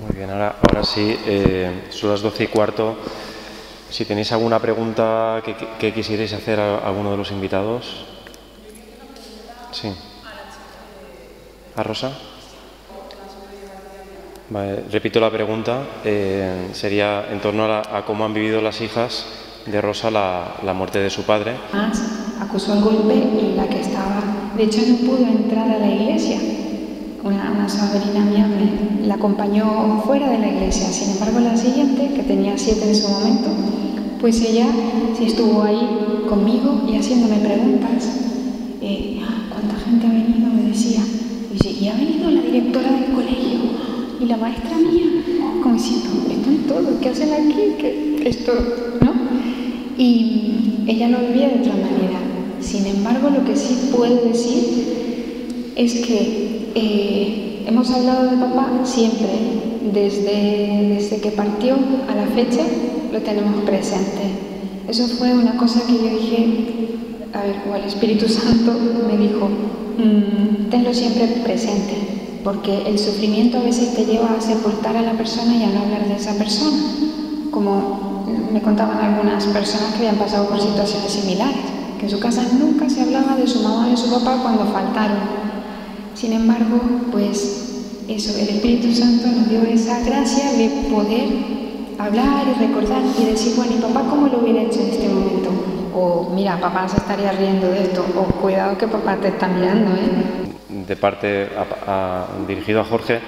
Muy bien, ahora sí, son las 12:15. Si tenéis alguna pregunta que quisierais hacer a alguno de los invitados. Sí. ¿A Rosa? Vale, repito la pregunta. Sería en torno a cómo han vivido las hijas de Rosa la muerte de su padre. Acusó el golpe y la que estaba... De hecho, no pudo entrar a la iglesia. Una sobrina mía la acompañó fuera de la iglesia. Sin embargo, la siguiente, que tenía 7 en su momento, pues ella sí estuvo ahí conmigo y haciéndome preguntas. ¿Cuánta gente ha venido? Me decía. Y ha venido la directora del colegio y la maestra mía, como diciendo, están todo, ¿qué hacen aquí? ¿Qué esto, no? Y ella lo vivía de otra manera. Sin embargo, lo que sí puedo decir es que hemos hablado de papá siempre, desde que partió a la fecha, lo tenemos presente. Eso fue una cosa que yo dije, a ver, o el Espíritu Santo me dijo, tenlo siempre presente, porque el sufrimiento a veces te lleva a sepultar a la persona y a no hablar de esa persona, como me contaban algunas personas que habían pasado por situaciones similares, que en su casa nunca se hablaba de su mamá o de su papá cuando faltaron. Sin embargo, pues eso, el Espíritu Santo nos dio esa gracia de poder hablar y recordar y decir, bueno, ¿y papá cómo lo hubiera hecho en este momento? O mira, papá se estaría riendo de esto, o cuidado que papá te está mirando, De parte dirigido a Jorge,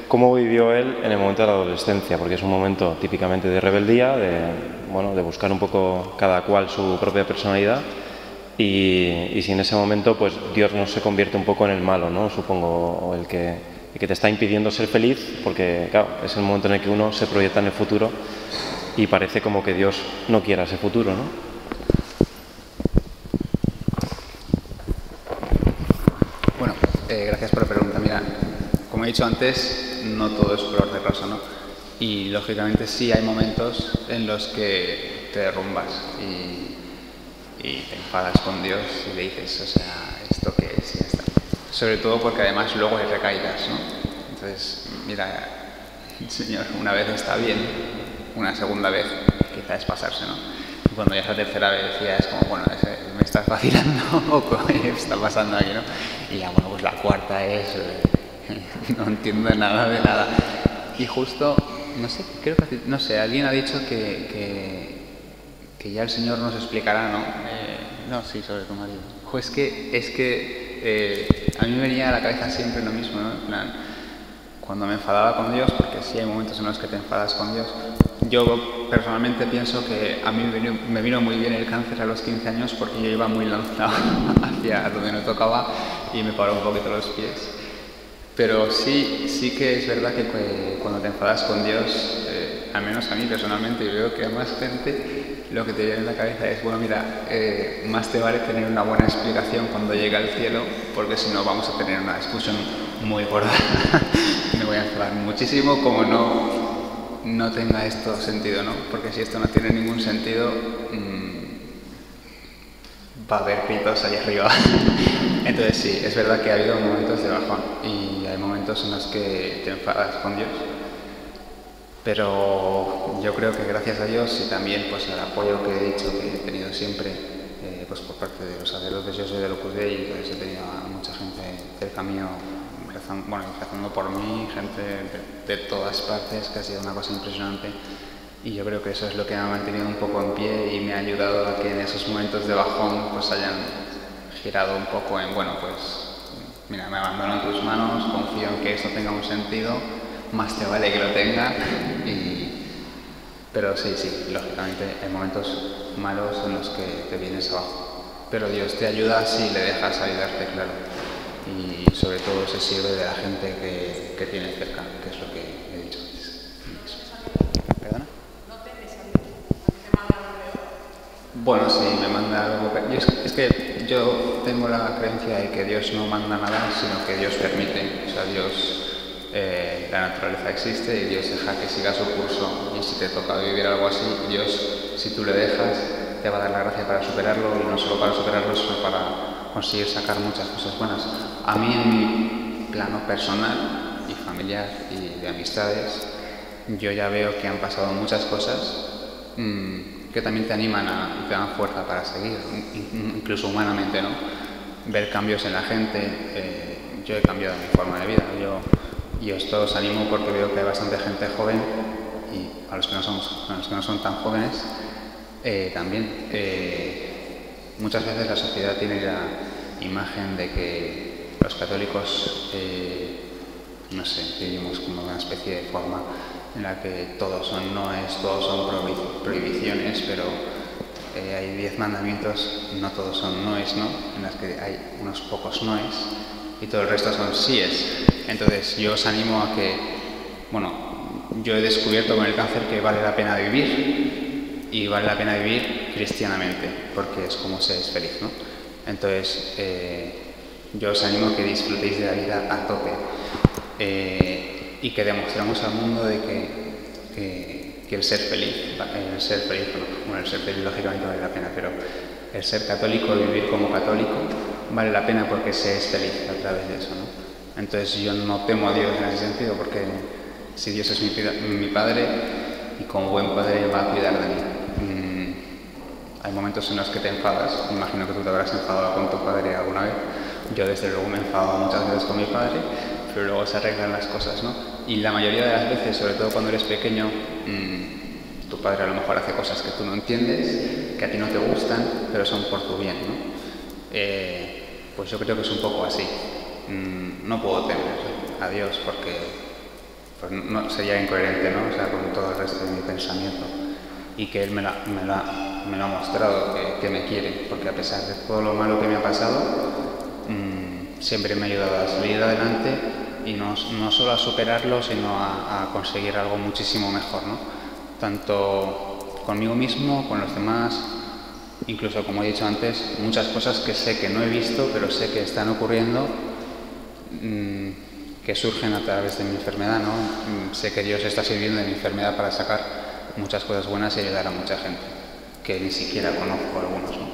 ¿cómo vivió él en el momento de la adolescencia? Porque es un momento típicamente de rebeldía, de buscar un poco cada cual su propia personalidad, y si en ese momento pues Dios no se convierte un poco en el malo, ¿no? Supongo, o el que te está impidiendo ser feliz, porque claro, es el momento en el que uno se proyecta en el futuro y parece como que Dios no quiera ese futuro, ¿no? Gracias por la pregunta. Mira, como he dicho antes, no todo es color de rosa, ¿no? Y lógicamente sí hay momentos en los que te derrumbas y te enfadas con Dios y le dices, o sea, ¿esto qué es? Y ya está. Sobre todo porque además luego hay recaídas, ¿no? Entonces, mira, Señor, una vez está bien, una segunda vez quizá es pasarse, ¿no? Y cuando ya es la tercera vez ya es como, bueno, me estás vacilando o qué está pasando aquí, ¿no? Y ya, bueno, pues la cuarta es, no entiendo nada de nada. Y justo, no sé, creo que, no sé, alguien ha dicho que ya el Señor nos explicará, ¿no? No, sí, sobre tu marido. Jo, es que a mí me venía a la cabeza siempre lo mismo, ¿no? En plan, cuando me enfadaba con Dios, porque sí hay momentos en los que te enfadas con Dios, yo personalmente pienso que a mí me vino muy bien el cáncer a los 15 años porque yo iba muy lanzado hacia donde no tocaba y me paró un poquito los pies. Pero sí que es verdad que cuando te enfadas con Dios, al menos a mí personalmente, y veo que a más gente, lo que te viene en la cabeza es, bueno, mira, más te vale tener una buena explicación cuando llegue al cielo, porque si no vamos a tener una discusión muy gorda. Me voy a enfadar muchísimo como no tenga esto sentido, ¿no? Porque si esto no tiene ningún sentido, va a haber gritos ahí arriba. Entonces sí, es verdad que ha habido momentos de bajón y hay momentos en los que te enfadas con Dios. Pero yo creo que gracias a Dios y también pues al apoyo que he dicho que he tenido siempre pues por parte de los sacerdotes, yo soy del Opus Dei y entonces he tenido a mucha gente cerca mío rezando por mí, gente de todas partes, que ha sido una cosa impresionante. Y yo creo que eso es lo que me ha mantenido un poco en pie y me ha ayudado a que en esos momentos de bajón pues hayan girado un poco en, bueno, pues mira, me abandono en tus manos, confío en que esto tenga un sentido, más te vale que lo tenga. Pero sí, lógicamente hay momentos malos en los que te vienes abajo. Pero Dios te ayuda si le dejas ayudarte, claro. Y sobre todo se sirve de la gente que tienes cerca, que es lo que he dicho antes. ¿Perdona? ¿No temes a Dios? ¿Te manda algo? Bueno, sí, me manda algo. Es que yo tengo la creencia de que Dios no manda nada, sino que Dios permite. O sea, Dios, la naturaleza existe y Dios deja que siga su curso. Y si te toca vivir algo así, Dios, si tú le dejas, te va a dar la gracia para superarlo, y no solo para superarlo, sino para conseguir sacar muchas cosas buenas. A mí, en mi plano personal y familiar y de amistades, yo ya veo que han pasado muchas cosas que también te animan y te dan fuerza para seguir, incluso humanamente, ¿no? Ver cambios en la gente. Yo he cambiado mi forma de vida. Yo esto os animo porque veo que hay bastante gente joven y a los que no son tan jóvenes también. Muchas veces la sociedad tiene la imagen de que los católicos, no sé, vivimos como una especie de forma en la que todos son noes, todos son prohibiciones, pero hay 10 mandamientos, no todos son noes, ¿no? En las que hay unos pocos noes y todo el resto son síes. Entonces yo os animo a que, bueno, Yo he descubierto con el cáncer que vale la pena vivir, y vale la pena vivir cristianamente, porque es como se es feliz, ¿no? Entonces, yo os animo a que disfrutéis de la vida a tope, y que demostremos al mundo de que el ser feliz, el ser feliz lógicamente vale la pena, pero el ser católico, vivir como católico, vale la pena porque se es feliz a través de eso, ¿no? Entonces yo no temo a Dios en ese sentido, porque si Dios es mi Padre, y como buen padre va a cuidar de mí. Hay momentos en los que te enfadas, imagino que tú te habrás enfadado con tu padre alguna vez. Yo desde luego me he enfadado muchas veces con mi padre, pero luego se arreglan las cosas, ¿no? Y la mayoría de las veces, sobre todo cuando eres pequeño, tu padre a lo mejor hace cosas que tú no entiendes, que a ti no te gustan, pero son por tu bien, ¿no? Pues yo creo que es un poco así. No puedo temer a Dios porque pues no, sería incoherente, ¿no? O sea, con todo el resto de mi pensamiento. Y que Él me lo ha mostrado, que me quiere, porque a pesar de todo lo malo que me ha pasado, siempre me ha ayudado a salir adelante y no solo a superarlo, sino a conseguir algo muchísimo mejor, ¿no? Tanto conmigo mismo, con los demás, incluso, como he dicho antes, muchas cosas que sé que no he visto, pero sé que están ocurriendo, que surgen a través de mi enfermedad, ¿no? Sé que Dios está sirviendo de mi enfermedad para sacar muchas cosas buenas y ayudar a mucha gente, que ni siquiera conozco algunos, ¿no?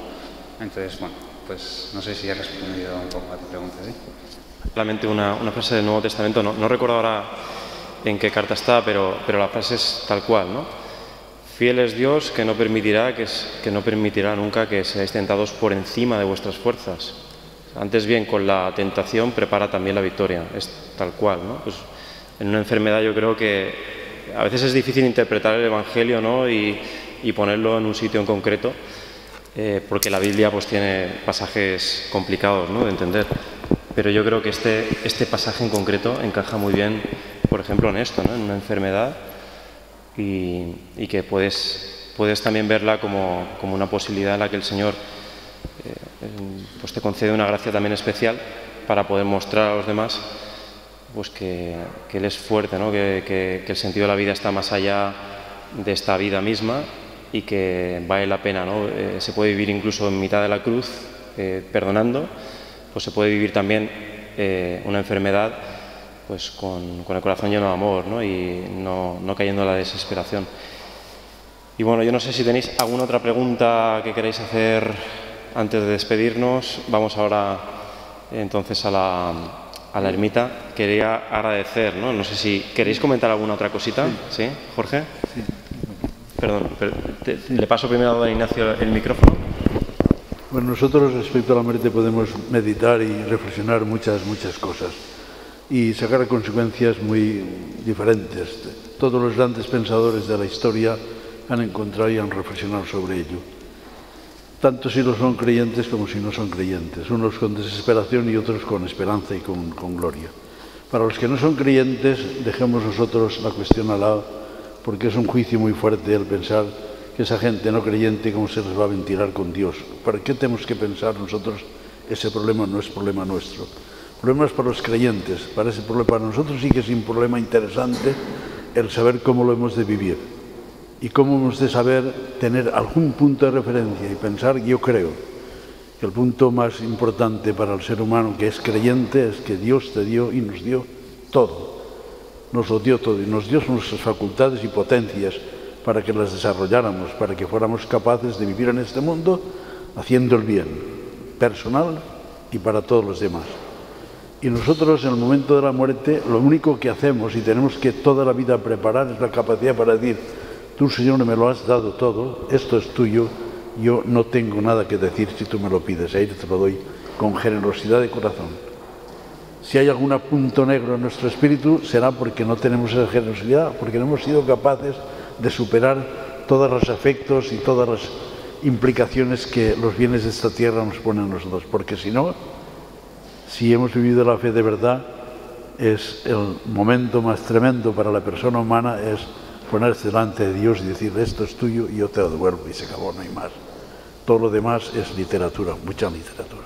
Entonces, bueno, pues no sé si he respondido un poco a tu pregunta, ¿sí? Solamente una frase del Nuevo Testamento, no recuerdo ahora en qué carta está, pero la frase es tal cual, ¿no? Fiel es Dios que no permitirá nunca que seáis tentados por encima de vuestras fuerzas. Antes bien, con la tentación prepara también la victoria. Es tal cual, ¿no? Pues en una enfermedad yo creo que a veces es difícil interpretar el Evangelio, ¿no? y ponerlo en un sitio en concreto, porque la Biblia pues tiene pasajes complicados, ¿no? de entender. Pero yo creo que este pasaje en concreto encaja muy bien, por ejemplo, en esto, ¿no? En una enfermedad, y que puedes también verla como una posibilidad en la que el Señor pues te concede una gracia también especial para poder mostrar a los demás pues que Él es fuerte, ¿no? que el sentido de la vida está más allá de esta vida misma y que vale la pena, ¿no? Se puede vivir incluso en mitad de la cruz perdonando, pues se puede vivir también una enfermedad pues con el corazón lleno de amor, ¿no? Y no cayendo en la desesperación. Y bueno, yo no sé si tenéis alguna otra pregunta que queráis hacer antes de despedirnos. Vamos ahora entonces a la ermita. Quería agradecer, ¿no? No sé si queréis comentar alguna otra cosita. ¿Sí, Jorge? Sí. Perdón, le paso primero a don Ignacio el micrófono. Bueno, nosotros respecto a la muerte podemos meditar y reflexionar muchas cosas y sacar consecuencias muy diferentes. Todos los grandes pensadores de la historia han encontrado y han reflexionado sobre ello, tanto si lo son creyentes como si no son creyentes, unos con desesperación y otros con esperanza y con gloria. Para los que no son creyentes, dejemos nosotros la cuestión al lado, porque es un juicio muy fuerte el pensar que esa gente no creyente, ¿cómo se les va a ventilar con Dios? ¿Para qué tenemos que pensar nosotros? Ese problema no es problema nuestro. El problema es para los creyentes. Para nosotros sí que es un problema interesante el saber cómo lo hemos de vivir y cómo hemos de saber tener algún punto de referencia y pensar. Yo creo que el punto más importante para el ser humano que es creyente es que Dios te dio y nos dio todo. Nos lo dio todo y nos dio nuestras facultades y potencias para que las desarrolláramos, para que fuéramos capaces de vivir en este mundo haciendo el bien personal y para todos los demás. Y nosotros en el momento de la muerte lo único que hacemos y tenemos que toda la vida preparar es la capacidad para decir: tú, Señor, me lo has dado todo, esto es tuyo, yo no tengo nada que decir si tú me lo pides, ahí te lo doy con generosidad de corazón. Si hay algún punto negro en nuestro espíritu será porque no tenemos esa generosidad, porque no hemos sido capaces de superar todos los efectos y todas las implicaciones que los bienes de esta tierra nos ponen a nosotros, porque si no, si hemos vivido la fe de verdad, es el momento más tremendo para la persona humana, es ponerse delante de Dios y decir: esto es tuyo y yo te lo devuelvo, y se acabó, no hay más. Todo lo demás es literatura, mucha literatura,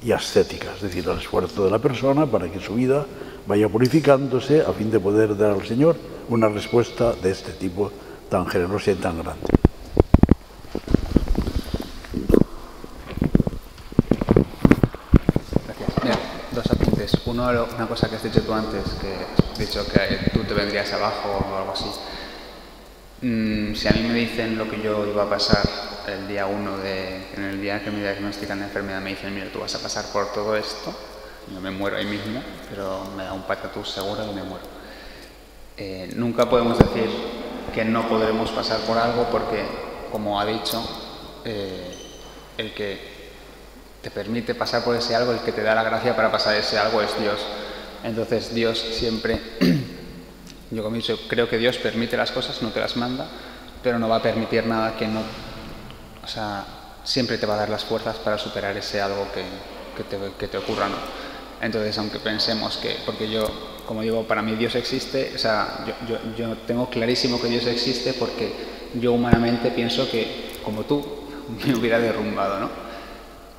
y ascética, es decir, el esfuerzo de la persona para que su vida vaya purificándose a fin de poder dar al Señor una respuesta de este tipo tan generosa y tan grande. Gracias. Mira, dos apuntes. Uno, una cosa que has dicho tú antes, que has dicho que tú te vendrías abajo o algo así. Si a mí me dicen lo que yo iba a pasar el día 1, en el día que me diagnostican la enfermedad, me dicen, mira, tú vas a pasar por todo esto, yo me muero ahí mismo, pero me da un patatús seguro y me muero. Nunca podemos decir que no podremos pasar por algo porque, como ha dicho, el que te permite pasar por ese algo, el que te da la gracia para pasar ese algo es Dios. Entonces Dios siempre, yo como he dicho, creo que Dios permite las cosas, no te las manda, pero no va a permitir nada que no, o sea, siempre te va a dar las fuerzas para superar ese algo que te ocurra, ¿no? Entonces, aunque pensemos que, porque yo, como digo, para mí Dios existe, o sea, yo tengo clarísimo que Dios existe porque yo humanamente pienso que, como tú, me hubiera derrumbado, ¿no?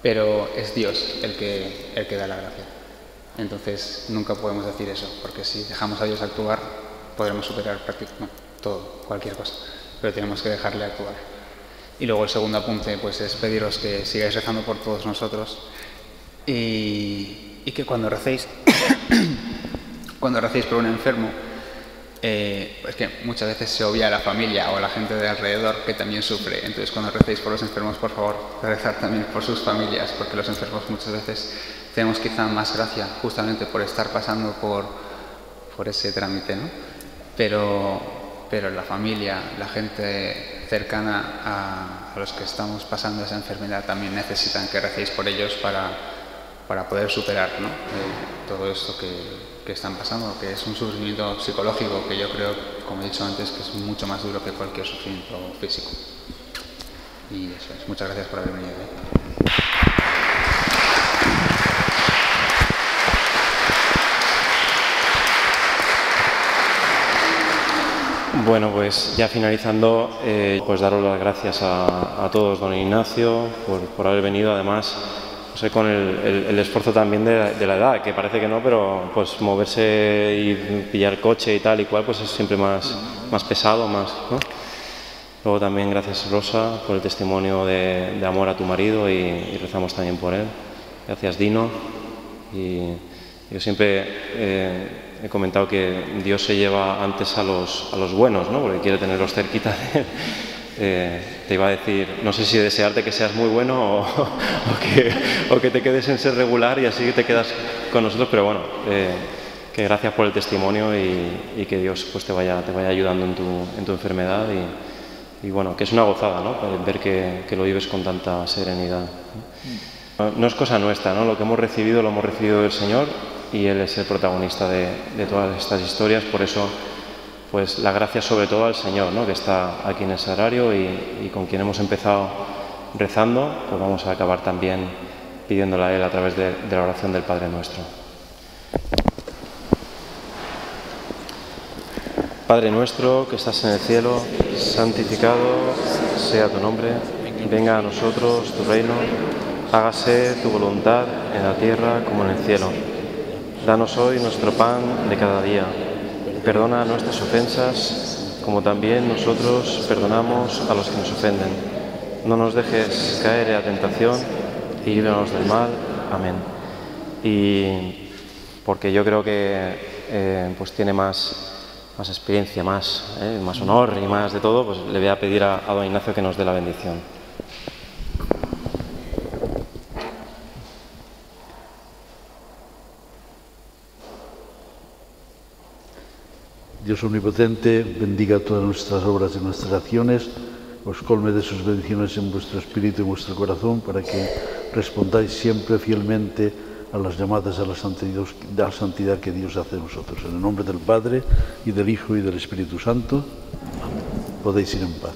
Pero es Dios el que da la gracia. Entonces, nunca podemos decir eso, porque si dejamos a Dios actuar, podremos superar prácticamente todo, cualquier cosa, pero tenemos que dejarle actuar. Y luego el segundo apunte, pues es pediros que sigáis rezando por todos nosotros y que cuando recéis, por un enfermo, es que muchas veces se obvia a la familia o a la gente de alrededor que también sufre. Entonces, cuando recéis por los enfermos, por favor, rezad también por sus familias, porque los enfermos muchas veces tenemos quizá más gracia justamente por estar pasando por ese trámite, ¿no? Pero la familia, la gente cercana a los que estamos pasando esa enfermedad también necesitan que recéis por ellos para poder superar, ¿no? Todo esto que están pasando, que es un sufrimiento psicológico que yo creo, como he dicho antes, que es mucho más duro que cualquier sufrimiento físico. Y eso es. Muchas gracias por haber venido. Bueno, pues ya finalizando, pues daros las gracias a todos, don Ignacio, por haber venido. Además, no sé, con el esfuerzo también de la edad, que parece que no, pero pues moverse y pillar coche y tal y cual, pues es siempre más pesado, más, ¿no? Luego también gracias, Rosa, por el testimonio de amor a tu marido y rezamos también por él. Gracias, Dino. Y yo siempre he comentado que Dios se lleva antes a los buenos, ¿no? Porque quiere tenerlos cerquita de él. Te iba a decir, no sé si desearte que seas muy bueno o que te quedes en ser regular y así te quedas con nosotros, pero bueno, que gracias por el testimonio y que Dios pues te vaya ayudando en tu enfermedad y bueno, que es una gozada, ¿no? Ver que lo vives con tanta serenidad. No es cosa nuestra, ¿no? Lo que hemos recibido lo hemos recibido del Señor y Él es el protagonista de todas estas historias, por eso pues la gracia sobre todo al Señor, ¿no? Que está aquí en el sagrario y con quien hemos empezado rezando, pues vamos a acabar también pidiéndole a Él a través de la oración del Padre Nuestro. Padre nuestro que estás en el cielo, santificado sea tu nombre, venga a nosotros tu reino, hágase tu voluntad en la tierra como en el cielo. Danos hoy nuestro pan de cada día. Perdona nuestras ofensas, como también nosotros perdonamos a los que nos ofenden. No nos dejes caer en la tentación y líbranos del mal. Amén. Y porque yo creo que pues tiene más experiencia, más honor y más de todo, pues le voy a pedir a don Ignacio que nos dé la bendición. Dios omnipotente, bendiga todas nuestras obras y nuestras acciones, os colme de sus bendiciones en vuestro espíritu y vuestro corazón, para que respondáis siempre fielmente a las llamadas a la santidad que Dios hace de nosotros. En el nombre del Padre, y del Hijo, y del Espíritu Santo, podéis ir en paz.